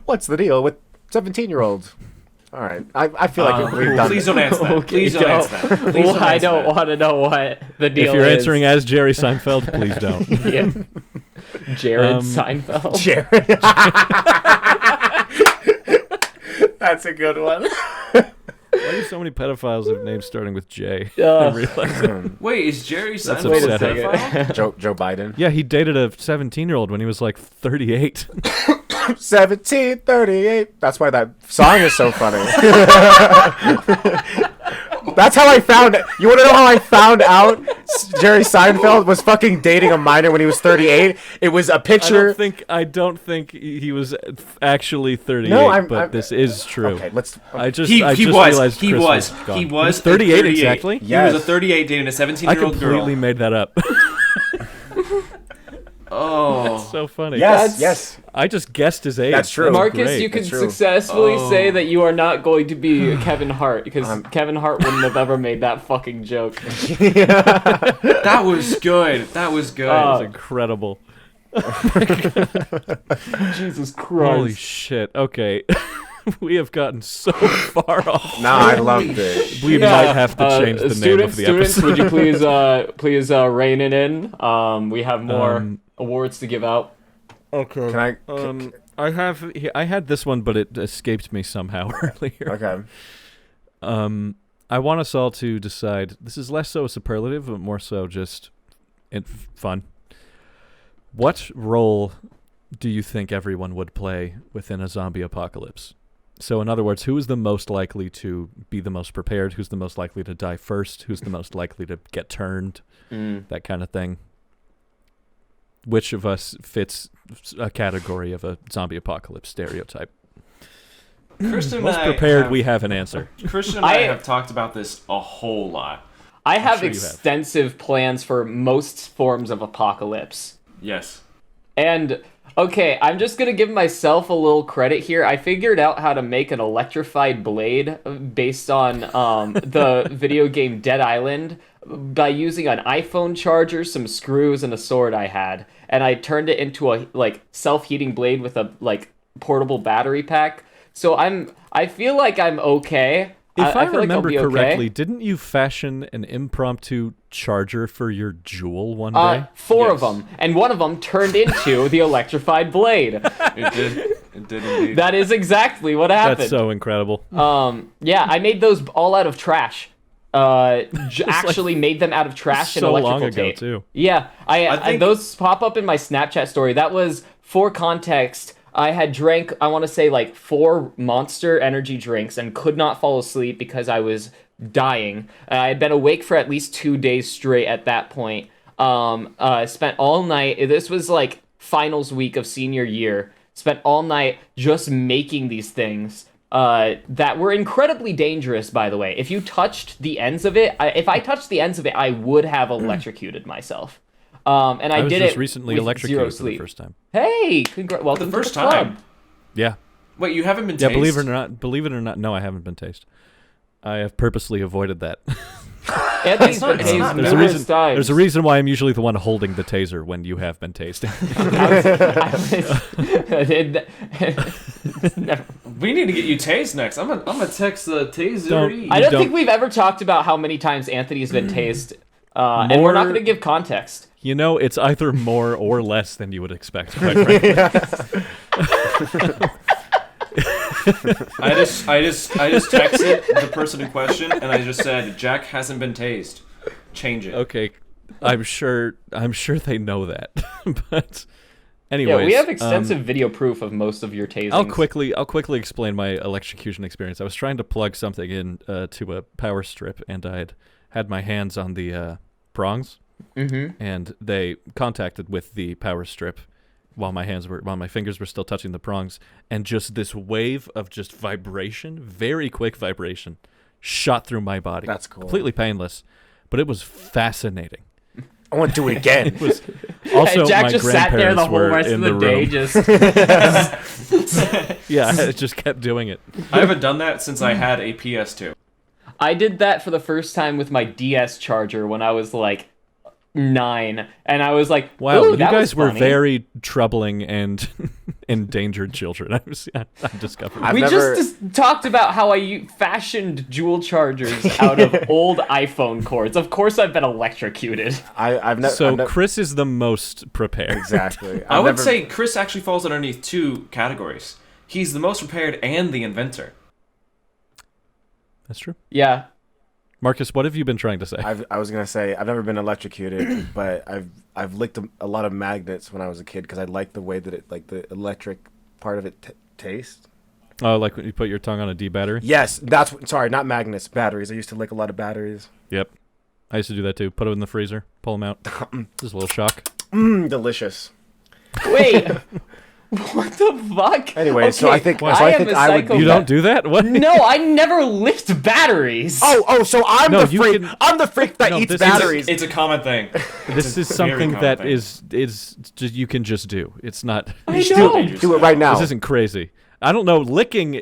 What's the deal with 17-year-olds? All right, I feel like we've done. Please don't answer that. Okay, Please don't answer that. Please Well, don't I answer don't that. want to know what the deal if you're is. answering as Jerry Seinfeld, please don't. Yeah. Jared Seinfeld. Jared. That's a good one. Why do so many pedophiles have names starting with J? I Ugh. realize. Wait, is Jerry That's Seinfeld Wait a upsetting. second. Joe Biden. Yeah, he dated a 17-year-old when he was like 38. 1738. That's why that song is so funny. That's how I found it. You want to know how I found out Jerry Seinfeld was fucking dating a minor when he was 38? It was a picture. I don't think he was actually 38, No, but this is true. Okay, let's. I just He realized was. gone. He was 38 exactly? He Yes. was a 38 dating a I 17-year-old girl. completely made that up. Oh. That's so funny. Yes. I just guessed his age. That's true. That was Marcus, great. you can That's true. successfully Oh. say that you are not going to be Kevin Hart because Kevin Hart wouldn't have ever made that fucking joke. That was good. That was good. That was incredible. Jesus Christ. Holy shit. Okay. We have gotten so far off. Nah, I loved it. We might have to change the name of the Students, episode. would you please rein it in? We have more awards to give out. Okay. Can I? I had this one, but it escaped me somehow earlier. Okay. I want us all to decide. This is less so a superlative, but more so just fun. What role do you think everyone would play within a zombie apocalypse? So, in other words, who is the most likely to be the most prepared? Who's the most likely to die first? Who's the most likely to get turned? That kind of thing. Which of us fits a category of a zombie apocalypse stereotype? Christian and Most I prepared, have- we have an answer. Christian and I have talked about this a whole lot. I have sure you have. extensive plans for most forms of apocalypse. Yes. And okay, I'm just gonna give myself a little credit here. I figured out how to make an electrified blade based on the video game Dead Island by using an iPhone charger, some screws, and a sword I had, and I turned it into a self-heating blade with a portable battery pack. So I feel like I'm okay. If I feel like I'll remember be okay. correctly, didn't you fashion an impromptu charger for your Juul one day? Four Yes. of them, and one of them turned into the electrified blade. It did. It did indeed. That is exactly what happened. That's so incredible. Yeah, I made those all out of trash. Actually made them out of trash and so electrical long ago, tape. too. Yeah, I think- those pop up in my Snapchat story. That was, for context, I had drank, I want to say, 4 Monster energy drinks and could not fall asleep because I was dying. I had been awake for at least 2 days straight at that point. Spent all night. This was finals week of senior year. Spent all night just making these things that were incredibly dangerous, by the way. If you touched the ends of it, if I touched the ends of it, I would have electrocuted myself. And I was did just it recently with electrocuted zero for the sleep. first time. Hey, welcome The first to the club. time. Yeah. Wait, you haven't been Yeah, tased? believe it or not, no, I haven't been tased. I have purposely avoided that. Anthony's been It's tased not There's a numerous reason. times. There's a reason why I'm usually the one holding the taser when you have been tased. We need to get you tased next. I'm gonna text the taser. Don't- I You don't don't- think we've ever talked about how many times Anthony's been tased, and we're not More- going to give context. You know, it's either more or less than you would expect, quite frankly. I just texted the person in question and I just said Jack hasn't been tased. Change it. Okay, I'm sure they know that. But anyways, Yeah, we have extensive video proof of most of your tasings. I'll quickly explain my electrocution experience. I was trying to plug something in to a power strip, and I'd had my hands on the prongs, and they contacted with the power strip while my fingers were still touching the prongs, and just this wave of just vibration, very quick vibration, shot through my body. That's cool. Completely painless, but it was fascinating. I want to do it again. It was also Jack my just sat there the grandparents whole were rest in of the day, room. just. Yeah, I just kept doing it. I haven't done that since I had a PS2. I did that for the first time with my DS charger when I was 9, and I was like, Wow, "Ooh, you that guys was were funny." very troubling and endangered children. I discovered. I've We never- just talked about how I fashioned Juul chargers out of old iPhone cords. Of course, I've been electrocuted. I've never. So Chris is the most prepared. Exactly. I would say Chris actually falls underneath 2 categories. He's the most prepared and the inventor. That's true. Yeah, Marcus, what have you been trying to say? I was gonna say I've never been electrocuted, but I've licked a lot of magnets when I was a kid because I liked the way that the electric part of it tastes. Oh, like when you put your tongue on a D battery? Yes, sorry, not magnets, batteries. I used to lick a lot of batteries. Yep. I used to do that too. Put them in the freezer, pull them out. Just a little shock. Delicious. Wait. What the fuck? Anyway, so I think I would. You don't do that? What? No, I never licked batteries. So I'm No, the you freak. can- I'm the freak that No, eats this is- batteries. It's a common thing. This is Very something common that thing. is just, you can just do. It's not. I know. Do it right now. This isn't crazy. I don't know. Licking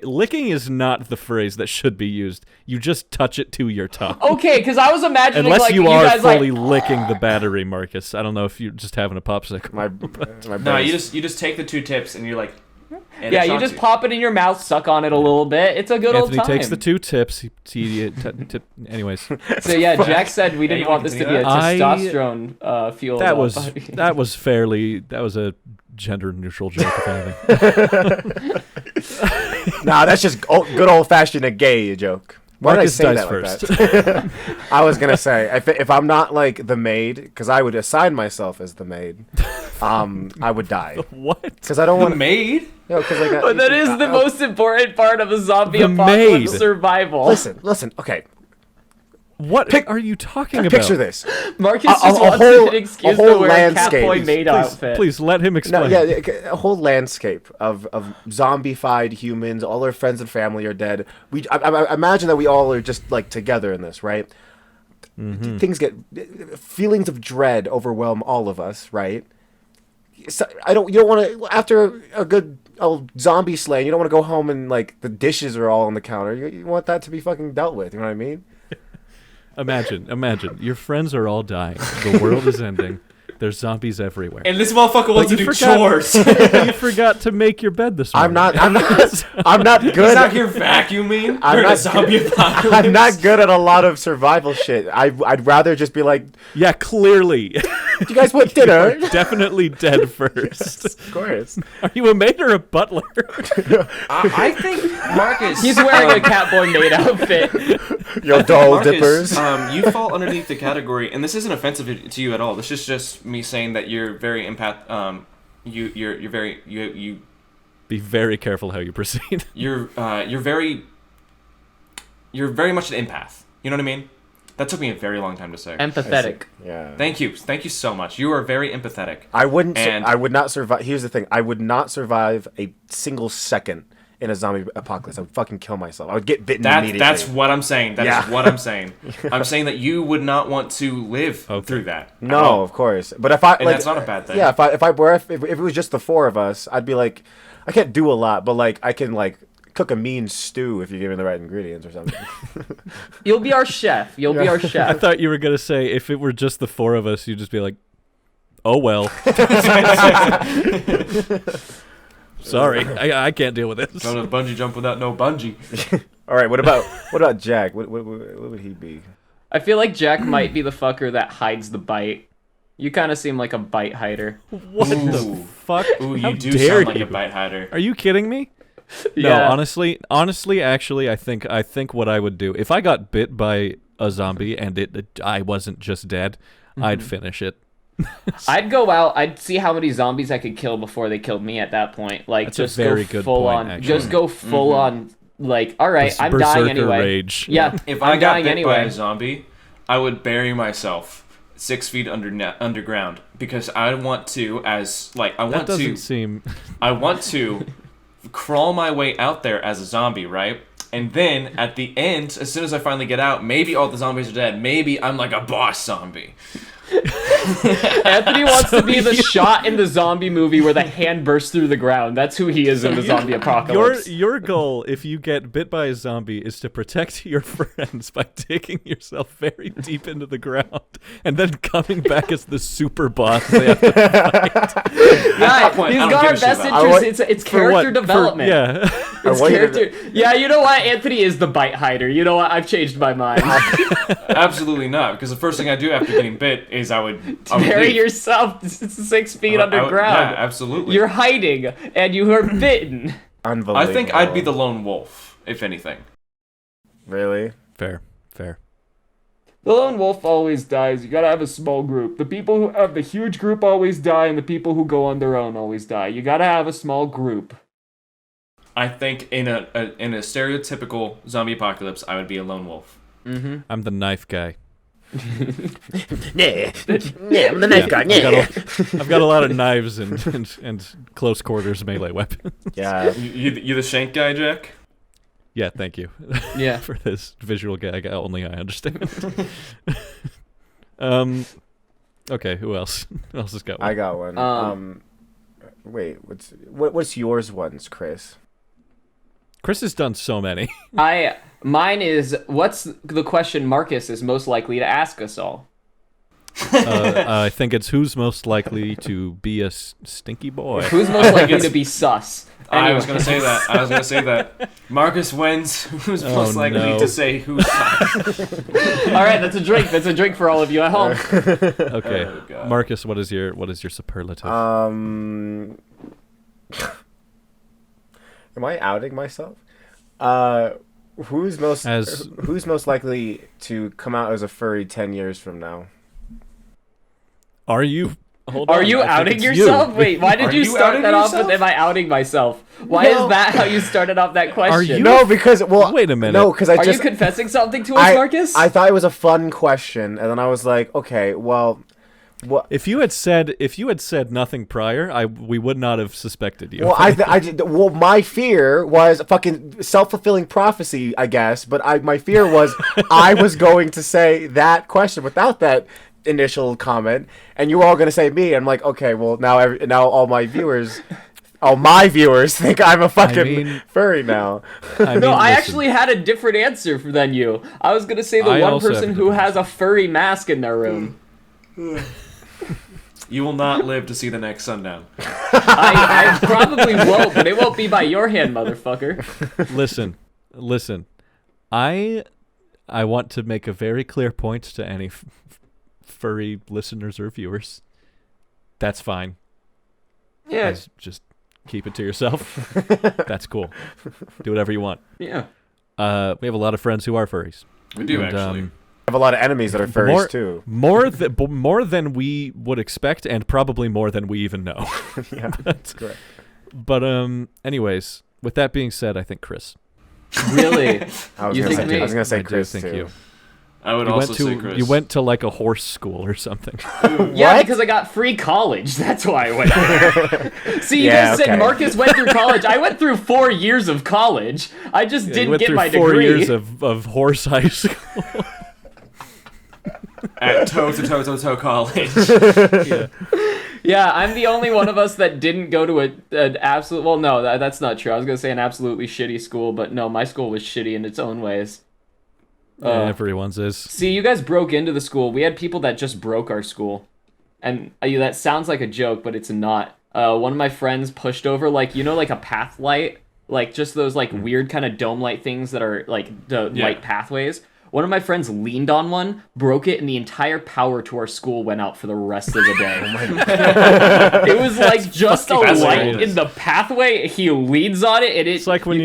is not the phrase that should be used. You just touch it to your tongue. Okay, because I was imagining Unless like you are guys fully like. licking the battery, Marcus. I don't know if you're just having a popsicle. My No, brain's- you just take the 2 tips and you're like. And Yeah, it you shocks just pop it in your mouth, suck on it a little bit. It's a good Anthony old time. takes the 2 tips. Anyways, So yeah, Jack said we didn't you want wanna this to be a continue testosterone fueled. that was body. that was a gender neutral joke, if anything. Nah, that's just good old fashioned gay joke. Why Marcus did I say dies that first. like that? I was gonna say if I'm not like the maid, because I would assign myself as the maid, I would die What? because I don't The want. maid? Because like But that is the most important part of a zombie The apocalypse maid. survival. Listen. Okay, What are you talking about? picture this. Marcus a just wants whole- an excuse a whole to wear landscape. a Catboy maid outfit. Please let him No, explain. yeah, a whole landscape of zombified humans. All our friends and family are dead. I imagine that we all are just like together in this, right? Things feelings of dread overwhelm all of us, right? So you don't want to after a good old zombie slaying. You don't want to go home and like the dishes are all on the counter. You want that to be fucking dealt with. You know what I mean? Imagine. Your friends are all dying. The world is ending. There's zombies everywhere. And this motherfucker wants to you do forgot- chores. You forgot to make your bed this morning. I'm not He's good. out here vacuuming I'm during a not zombie apocalypse. I'm not good at a lot of survival shit. I'd rather just be like, Yeah, clearly. do you guys want dinner? Definitely dead first. Of course. Are you a maid or a butler? I think Marcus. He's wearing a Catboy maid outfit. Yo, doll Marcus, dippers. You fall underneath the category, and this isn't offensive to you at all. This is just me saying that you're very you're very Be very careful how you proceed. you're very much an empath. You know what I mean? That took me a very long time to say. Empathetic. Yeah. Thank you so much. You are very empathetic. I wouldn't. And- I would not survive. Here's the thing. I would not survive a single second in a zombie apocalypse. I would fucking kill myself. I would get bitten immediately. That's what I'm saying. That is Yeah. what I'm saying. I'm saying that you would not want to live through that. at No, all. of course. But if I And like, that's not a bad thing. Yeah, if it was just the 4 of us, I'd be like, I can't do a lot, but like I can like cook a mean stew if you give me the right ingredients or something. You'll be our chef. You'll be our I chef. thought you were going to say if it were just the 4 of us, you'd just be like, oh, well. Sorry, I can't deal with this. Go to bungee jump without no bungee. All right, what about Jack? What would he be? I feel like Jack might be the fucker that hides the bite. You kind of seem like a bite hider. What the Ooh. fuck? Ooh, How you do dare sound like you? a bite hider. Are you kidding me? No, Yeah. honestly, actually, I think what I would do if I got bit by a zombie and I wasn't just dead, I'd finish it. I'd go out. I'd see how many zombies I could kill before they killed me. At that point, like That's a just very go good full point, on. actually. Just go full on. Like, all right, This I'm dying berserker anyway. rage. Yeah, If I'm I got dying bit by anyway. a zombie, I would bury myself 6 feet underground because I want to, That doesn't seem. I want to crawl my way out there as a zombie, right? And then at the end, as soon as I finally get out, maybe all the zombies are dead. Maybe I'm like a boss zombie. Anthony wants to be the shot in the zombie movie where the hand bursts through the ground. That's who he is in the zombie apocalypse. Your goal, if you get bit by a zombie, is to protect your friends by digging yourself very deep into the ground and then coming back as the super boss. They have to Yeah, point, he's I don't got give our a shit best about interest. It's For character what? development. Yeah. It's want you to- character. Yeah, you know what? Anthony is the bite hider. You know what? I've changed my mind. Absolutely not, because the first thing I do after getting bit is I would Bury leave. yourself 6 feet I would- underground. yeah, absolutely. You're hiding, and you are bitten. Unbelievable. I think I'd be the lone wolf, if anything. Really? Fair. The lone wolf always dies. You gotta have a small group. The people who have the huge group always die, and the people who go on their own always die. You gotta have a small group. I think in a stereotypical zombie apocalypse, I would be a lone wolf. I'm the knife guy. Yeah, I'm the knife guy. I've got a lot of knives and close quarters melee weapons. Yeah. You the shank guy, Jack? Yeah, thank you. Yeah. For this visual gag, only I understand. Okay, who else? Who else has got one? I got one. Wait, what's yours ones, Chris? Chris has done so many. Mine is, what's the question Marcus is most likely to ask us all? I think it's who's most likely to be a stinky boy. Who's most likely to be sus? I was gonna say that. Marcus wins. Who's most likely to say who's sus? All right, that's a drink. That's a drink for all of you at home. Okay, Oh, Marcus, what is your superlative? Am I outing myself? Who's most likely to come out as a furry 10 years from now? Are you? Hold Are on, you I think outing it's yourself? you. Wait, why did Are you you start outing that off yourself? with am I outing myself? Why No. is that how you started off that question? you- No, because Wait a minute. No, because Are you confessing something to us, Marcus? I thought it was a fun question, and then I was like, okay, well, what? If you had said nothing prior, we would not have suspected you. Well, my fear was a fucking self-fulfilling prophecy, I guess. But my fear was I was going to say that question without that initial comment, and you were all going to say me. I'm like, okay, well now all my viewers think I'm a fucking furry now. I listen, actually had a different answer than you. I was gonna say the I one also have person a who different has a furry mask in their room. You will not live to see the next sundown. I probably won't, but it won't be by your hand, motherfucker. Listen. I want to make a very clear point to any furry listeners or viewers. That's fine. Yeah, Just keep it to yourself. That's cool. Do whatever you want. yeah. We have a lot of friends who are furries. We do, And, actually. I have a lot of enemies that are furries too. More than we would expect, and probably more than we even know. Yeah, that's correct. But anyways, with that being said, I think Chris. Really? I was You gonna think say, me? I was gonna say I do Chris think too. you. I would You also went to say Chris. you went to like a horse school or something. Yeah, What? because I got free college. That's why I went there. See, you Yeah, guys okay. said Marcus went through college. I went through 4 years of college. I just You didn't went get through my 4 degree. years of horse high school. at toe college. Yeah, I'm the only one of us that didn't go to an absolute. Well, no, that's not true. I was gonna say an absolutely shitty school, but no, my school was shitty in its own ways. Everyone's is. See, you guys broke into the school. We had people that just broke our school, and that sounds like a joke, but it's not. One of my friends pushed over, like a path light, like just those like weird kind of dome light things that are like the light pathways. One of my friends leaned on one, broke it, and the entire power to our school went out for the rest of the day. Oh my God. It was like just a light hilarious. in the pathway. He leans on it, and It's like when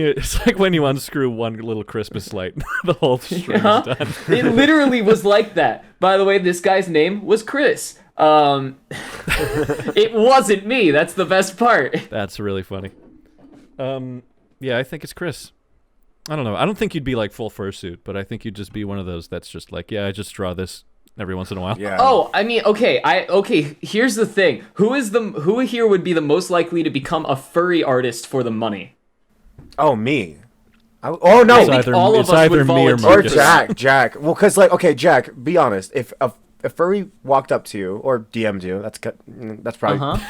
you unscrew one little Christmas light, the whole string's done. It literally was like that. By the way, this guy's name was Chris. It wasn't me. That's the best part. That's really funny. Yeah, I think it's Chris. I don't know. I don't think you'd be like full fursuit, but I think you'd just be one of those that's just like, yeah, I just draw this every once in a while. Yeah. Oh, I mean, okay. Here's the thing: who here would be the most likely to become a furry artist for the money? Oh, me. Oh no. I think all of us would me or volunteer. Or Marcus. Jack. Well, because like, okay, Jack. Be honest. If a furry walked up to you or DM'd you, that's probably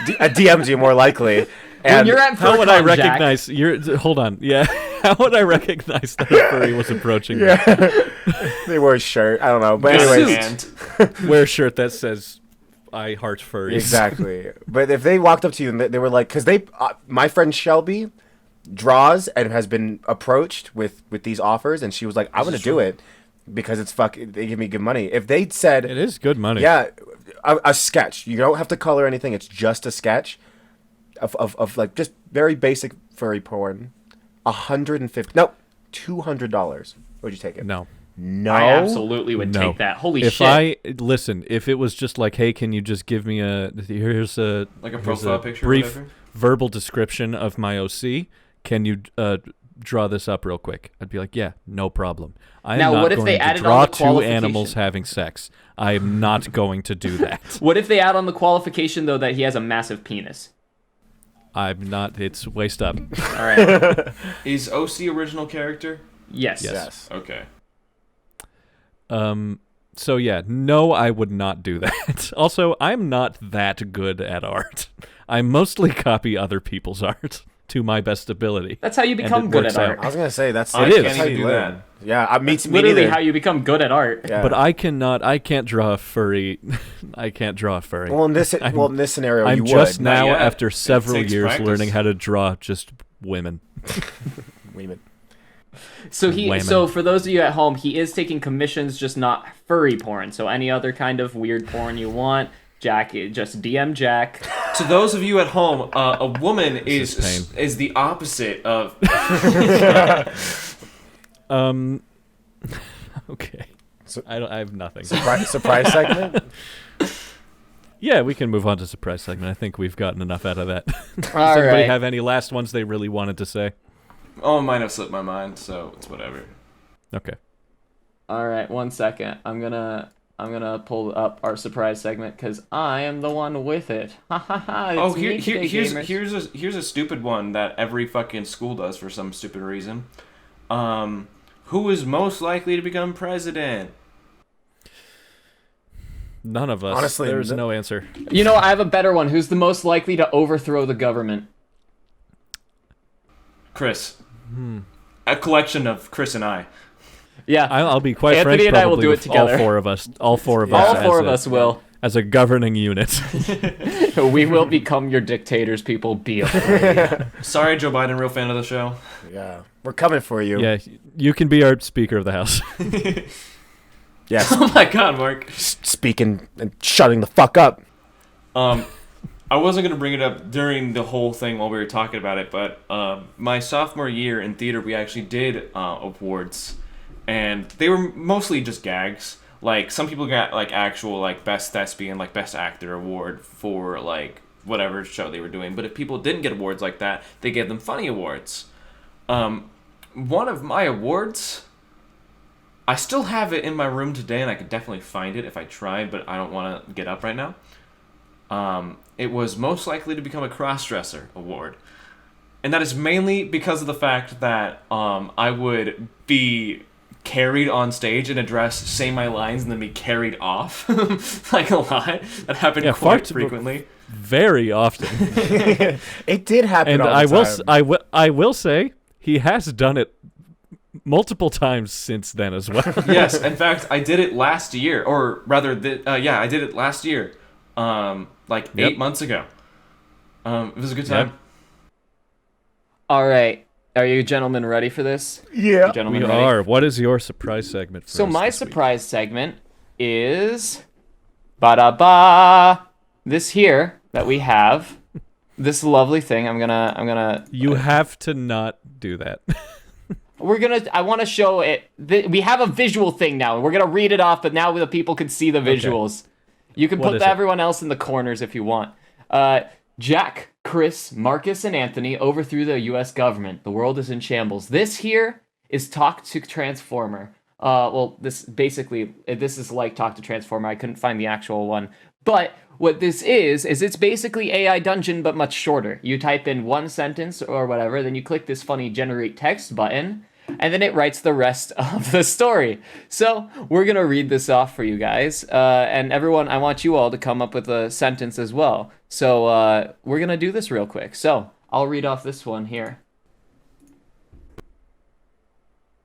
DM'd you more likely. When And you're at How would I FurCon, Jack, recognize? Hold on. Yeah. How would I recognize that a furry was approaching me? they wore a shirt. I don't know. But Suit. anyways, Wear a shirt that says "I heart furries." exactly. But if they walked up to you and they were like, because my friend Shelby draws and has been approached with these offers, and she was like, "I'm gonna do it because they give me good money." If they'd said, It is good money. yeah, a sketch. You don't have to color anything. It's just a sketch of like just very basic furry porn. $150. No, $200. Would you take it? No. No. I absolutely would No. take that. Holy If shit! if it was just like, hey, can you just give me here's a Like a here's profile picture or brief whatever? verbal description of my OC. can you draw this up real quick? I'd be like, yeah, no problem. I am Now, not what if going they to added draw on the two animals qualification? having sex. I am not going to do that. What if they add on the qualification, though, that he has a massive penis? I'm not. It's waist up. All right. Is OC original character? Yes. Yes. Okay. So yeah, no, I would not do that. Also, I'm not that good at art. I mostly copy other people's art to my best ability. That's how you become good at art. I was gonna say that's I It can't is. how even you do learn. that. Yeah, me Literally neither. how you become good at art. Yeah. But I can't draw a furry. I can't draw a furry. well, in this scenario, I'm you just would. now, yet. after It several takes years, practice. learning how to draw just women. Women. So Women. for those of you at home, he is taking commissions, just not furry porn. So any other kind of weird porn you want, Jack, just DM Jack. To those of you at home, a woman is is the opposite of. Okay. So- I have nothing. Surprise segment. Yeah, we can move on to surprise segment. I think we've gotten enough out of that. Does All anybody right. have any last ones they really wanted to say? Oh, mine have slipped my mind, so it's whatever. Okay. All right, 1 second. I'm gonna pull up our surprise segment because I am the one with it. Ha ha ha! Oh, It's me today, gamers. here's a stupid one that every fucking school does for some stupid reason. Who is most likely to become president? None of us. Honestly, there's no answer. You know, I have a better one. Who's the most likely to overthrow the government? Chris. A collection of Chris and I. Yeah, I'll be quite Anthony frank. and I will probably do it with together. All four of us. All four of all us. four as of a- us will. as a governing unit. We will become your dictators, people. Be afraid. Sorry, Joe Biden, real fan of the show. Yeah, we're coming for you. Yeah, you can be our Speaker of the House. Yes. Oh my God, Mark. Speaking and shutting the fuck up. I wasn't gonna bring it up during the whole thing while we were talking about it, but my sophomore year in theater, we actually did awards, and they were mostly just gags. Like some people got like actual like best thespian, like best actor award for like whatever show they were doing. But if people didn't get awards like that, they gave them funny awards. One of my awards, I still have it in my room today, and I could definitely find it if I tried, but I don't want to get up right now. It was most likely to become a crossdresser award. And that is mainly because of the fact that I would be carried on stage in a dress, say my lines, and then be carried off. Like a lot. That happened Yeah, quite far- frequently. Very often. It did happen. And all the I will, time. I will say he has done it multiple times since then as well. Yes, in fact, I did it last year, or rather, I did it last year, like 8 months ago. It was a good time. Yep. All right, are you gentlemen ready for this? Yeah. You gentlemen We ready? are. What is your surprise segment for So us my this week? surprise segment is ba-da-ba. This here that we have, this lovely thing. I'm gonna. You have to not do that. I want to show it. We have a visual thing now, and we're gonna read it off. But now the people can see the visuals. You can What put is it? everyone else in the corners if you want. Jack, Chris, Marcus, and Anthony overthrew the U.S. government. The world is in shambles. This here is Talk to Transformer. This is like Talk to Transformer. I couldn't find the actual one. But what this is it's basically AI Dungeon, but much shorter. You type in one sentence or whatever, then you click this funny generate text button, and then it writes the rest of the story. So we're going to read this off for you guys. And everyone, I want you all to come up with a sentence as well. So we're going to do this real quick. So I'll read off this one here.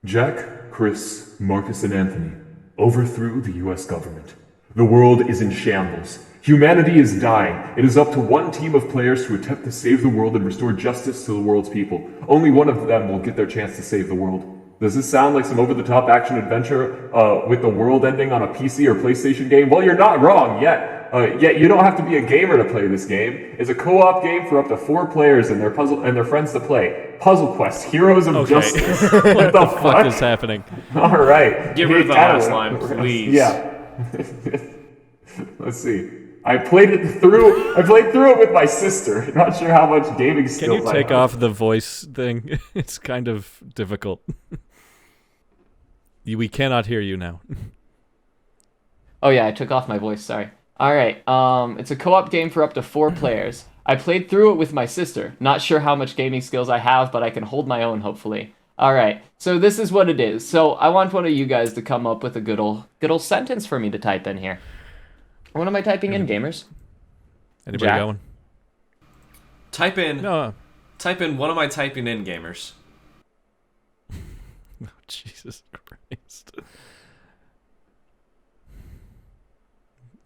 Jack, Chris, Marcus, and Anthony overthrew the US government. The world is in shambles. Humanity is dying. It is up to one team of players to attempt to save the world and restore justice to the world's people. Only one of them will get their chance to save the world. Does this sound like some over-the-top action adventure with the world ending on a PC or PlayStation game? Well, you're not wrong yet. Yet you don't have to be a gamer to play this game. It's a co-op game for up to 4 players and their friends to play. Puzzle Quest: Heroes of Justice. What the What fuck? is happening? All right. Get rid of the Hey, last Tyler. line, please. Yeah. Let's see. I played through it with my sister. Not sure how much gaming Can skills you I take have. off the voice thing? It's kind of difficult. We cannot hear you now. Oh yeah, I took off my voice, sorry. Alright, it's a co-op game for up to 4 players. I played through it with my sister. Not sure how much gaming skills I have, but I can hold my own, hopefully. Alright, so this is what it is. So I want one of you guys to come up with a good old sentence for me to type in here. What am I typing in, gamers? Anybody Jack? going? Type in. No. Type in. What am I typing in, gamers? Oh, Jesus Christ.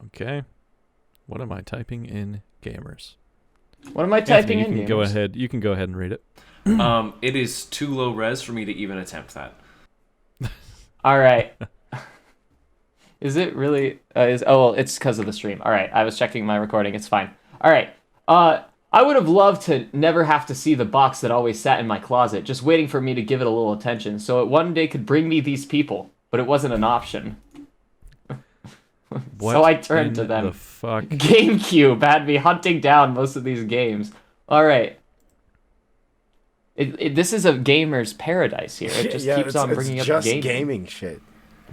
Okay. What am I typing in, gamers? What am I typing Anthony, in, you can gamers? go ahead. You can go ahead and read it. It is too low res for me to even attempt that. Alright. Is it really? It's because of the stream. Alright, I was checking my recording. It's fine. Alright. I would have loved to never have to see the box that always sat in my closet, just waiting for me to give it a little attention, so it one day could bring me these people, but it wasn't an option. What So I turned to in them. the fuck? GameCube had me hunting down most of these games. Alright. This is a gamer's paradise here. It just keeps on bringing it's up just gaming. gaming shit.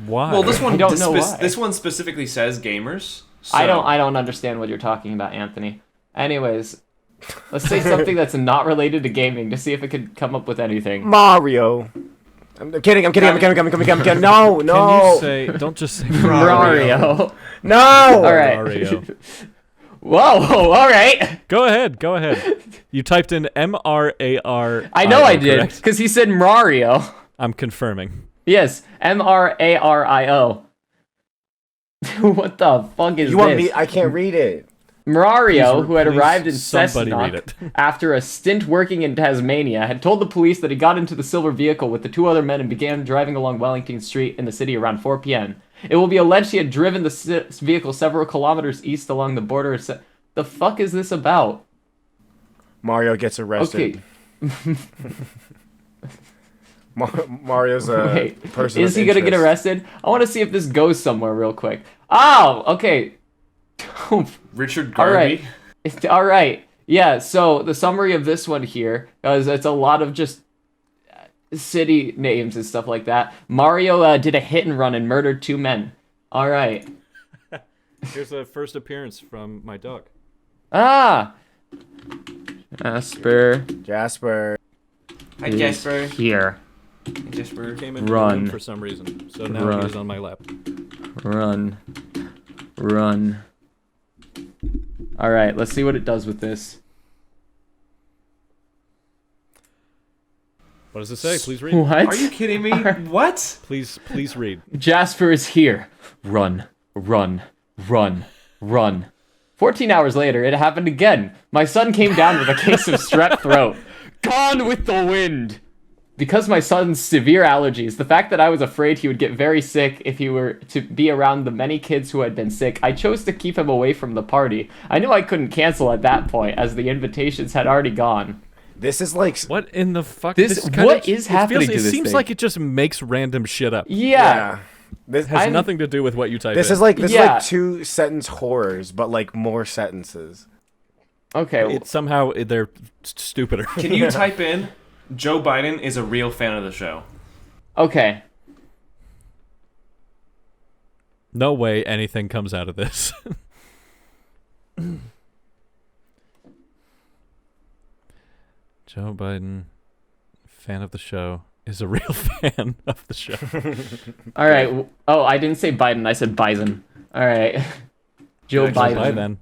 Why? Well, this one. I don't know why. This one specifically says gamers. So. I don't understand what you're talking about, Anthony. Anyways, let's say something that's not related to gaming to see if it could come up with anything. Mario. I'm kidding. No, Can no, you say? Don't just say Mario. no. All right. Mario. Whoa, all right. Go ahead. You typed in M-R-A-R. I know I did, correct? because he said Mario. I'm confirming. Yes, Mario. What the fuck is You want this? me? I can't read it. Mario, who had Please, arrived in somebody read Cessnock it. after a stint working in Tasmania, had told the police that he got into the silver vehicle with the 2 other men and began driving along Wellington Street in the city around 4 p.m. It will be alleged he had driven the vehicle several kilometers east along the border. The fuck is this about? Mario gets arrested. Okay, Mario's a wait. person. Is he gonna get arrested? I want to see if this goes somewhere real quick. Oh, okay. Richard All Garvey. right. All right. Yeah, so the summary of this one here is it's a lot of just city names and stuff like that. Mario did a hit and run and murdered 2 men. All right. Here's a first appearance from my dog. Ah! Jasper Hi, is Jasper. here. Jasper. Came into Run. the room for some reason, so now Run. he's on my lap. Run. All right, let's see what it does with this. What does it say? Please read. What? Are you kidding me? What? Please read. Jasper is here. Run. 14 hours later, it happened again. My son came down with a case of strep throat. Gone with the wind. Because my son's severe allergies, the fact that I was afraid he would get very sick if he were to be around the many kids who had been sick, I chose to keep him away from the party. I knew I couldn't cancel at that point, as the invitations had already gone. This is like What in the fuck? This- kind what of, is happening to It this seems thing? like it just makes random shit up. Yeah. This Has I'm- nothing to do with what you type This in. is like this Yeah. is like 2-sentence horrors, but like more sentences. Okay. It somehow they're stupider. Can you type in Joe Biden is a real fan of the show? Okay. No way anything comes out of this. Joe Biden, fan of the show, is a real fan of the show. All right. Oh, I didn't say Biden. I said Bison. All right. Joe Actually, Biden. Bye then.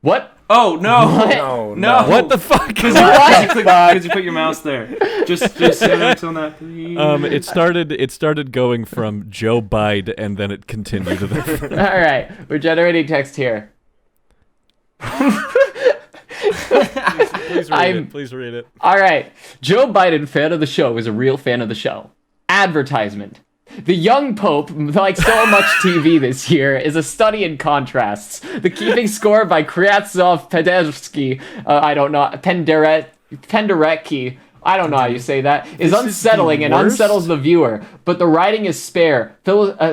What? Oh no! No, No! What the fuck? Because you put your mouse there. Just select on that, please. It started going from Joe Biden and then it continued to the All right. We're generating text here. Please read I'm- it. Please read it. All right. Joe Biden, fan of the show, is a real fan of the show. Advertisement. The young pope, like so much TV this year, is a study in contrasts. The keeping score by Kryazov Pedersky, I don't know, Penderecki, I don't know how you say that, is This is the unsettling and worst. unsettles the viewer, but the writing is spare,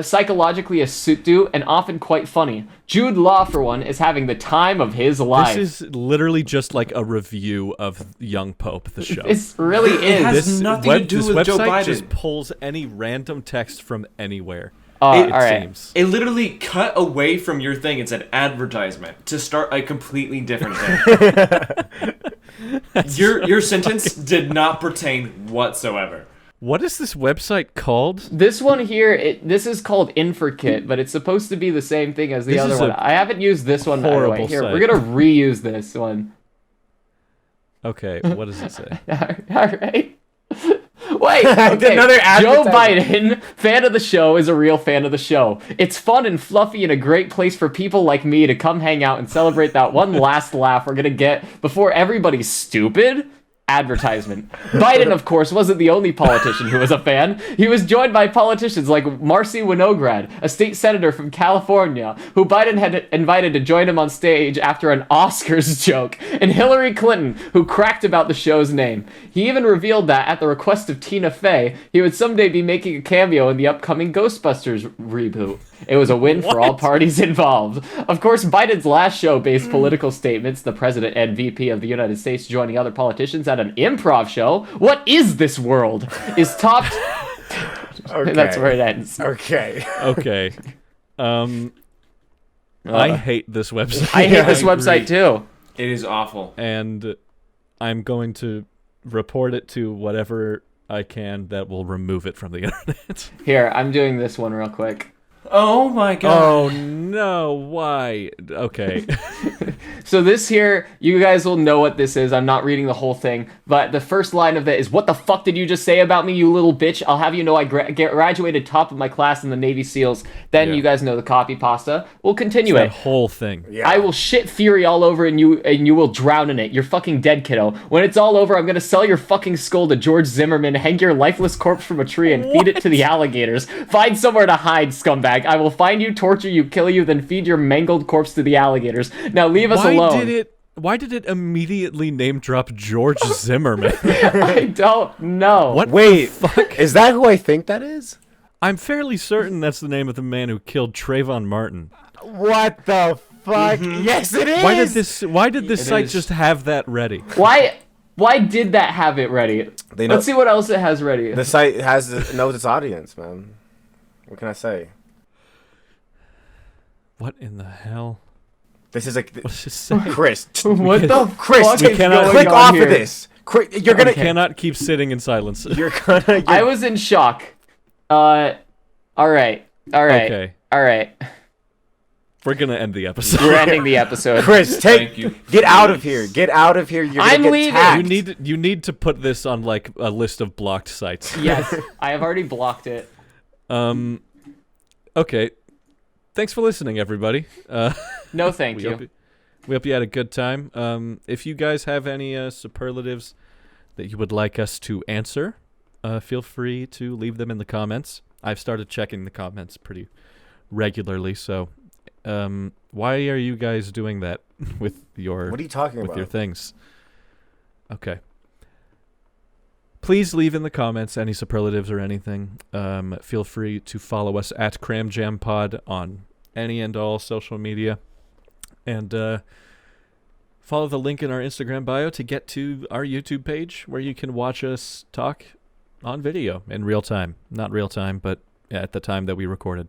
psychologically astute, and often quite funny. Jude Law, for one, is having the time of his life. This is literally just like a review of Young Pope, the show. This really It has is. nothing to do this with Joe website Biden. just pulls any random text from anywhere. All It right. seems. It literally cut away from your thing. It said advertisement to start a completely different thing. Your sentence did not pertain whatsoever. What is this website called? This one here, this is called Infrkit, but it's supposed to be the same thing as the This other is one. a I haven't used this one, by the way. horrible Here, site. we're gonna reuse this one. Okay, what does it say? All right. Wait, okay. Another Joe advertisement. Biden, fan of the show, is a real fan of the show. It's fun and fluffy and a great place for people like me to come hang out and celebrate that one last laugh we're gonna get before everybody's stupid. Advertisement. Biden, of course, wasn't the only politician who was a fan. He was joined by politicians like Marcy Winograd, a state senator from California, who Biden had invited to join him on stage after an Oscars joke, and Hillary Clinton, who cracked about the show's name. He even revealed that, at the request of Tina Fey, he would someday be making a cameo in the upcoming Ghostbusters reboot. It was a win for all parties involved. Of course, Biden's last show based political statements, the president and VP of the United States joining other politicians at an improv show. What is this world? Is topped. Okay. That's where it ends. Okay. Okay. I hate this website. I hate this I website agree. too. It is awful. And I'm going to report it to whatever I can that will remove it from the internet. Here, I'm doing this one real quick. Oh my god. Oh no, why? Okay. So this here, you guys will know what this is. I'm not reading the whole thing, but the first line of it is, "What the fuck did you just say about me, you little bitch? I'll have you know I graduated top of my class in the Navy SEALs." Then Yeah. you guys know the copy pasta. We'll continue That it. whole thing. Yeah. I will shit fury all over and you will drown in it. You're fucking dead, kiddo. When it's all over, I'm gonna sell your fucking skull to George Zimmerman, hang your lifeless corpse from a tree, and feed it to the alligators. Find somewhere to hide, scumbag. I will find you, torture you, kill you, then feed your mangled corpse to the alligators. Now leave us alone. Why did it immediately name drop George Zimmerman? I don't know. What Wait, the fuck? is that who I think that is? I'm fairly certain that's the name of the man who killed Trayvon Martin. What the fuck? Yes, it is. Why did this It site is. just have that ready? Why did that have it ready? They know- Let's see what else it has ready. The site knows its audience, man. What can I say? What in the hell? This is like What does it say? Chris. What the Chris, fuck we is cannot- going click on off here? of this. You're I gonna. cannot keep sitting in silence. You're gonna. I was in shock. All right. Okay. All right. We're gonna end the episode. We're ending the episode. Chris, Thank you. get out of here. Get out of here. You're gonna I'm get leaving. tagged. You need to put this on like a list of blocked sites. Yes, I have already blocked it. Okay. Thanks for listening, everybody. No, thank We you. hope you had a good time. If you guys have any superlatives that you would like us to answer, feel free to leave them in the comments. I've started checking the comments pretty regularly, so why are you guys doing that with your What are you talking with about? your things? Okay. Please leave in the comments any superlatives or anything. Feel free to follow us at Cram Jam Pod on any and all social media. And follow the link in our Instagram bio to get to our YouTube page where you can watch us talk on video in real time. Not real time, but at the time that we recorded.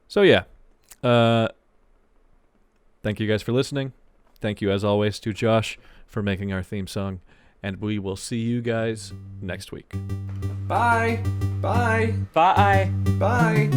So yeah. Thank you guys for listening. Thank you as always to Josh for making our theme song. And we will see you guys next week. Bye. Bye. Bye. Bye.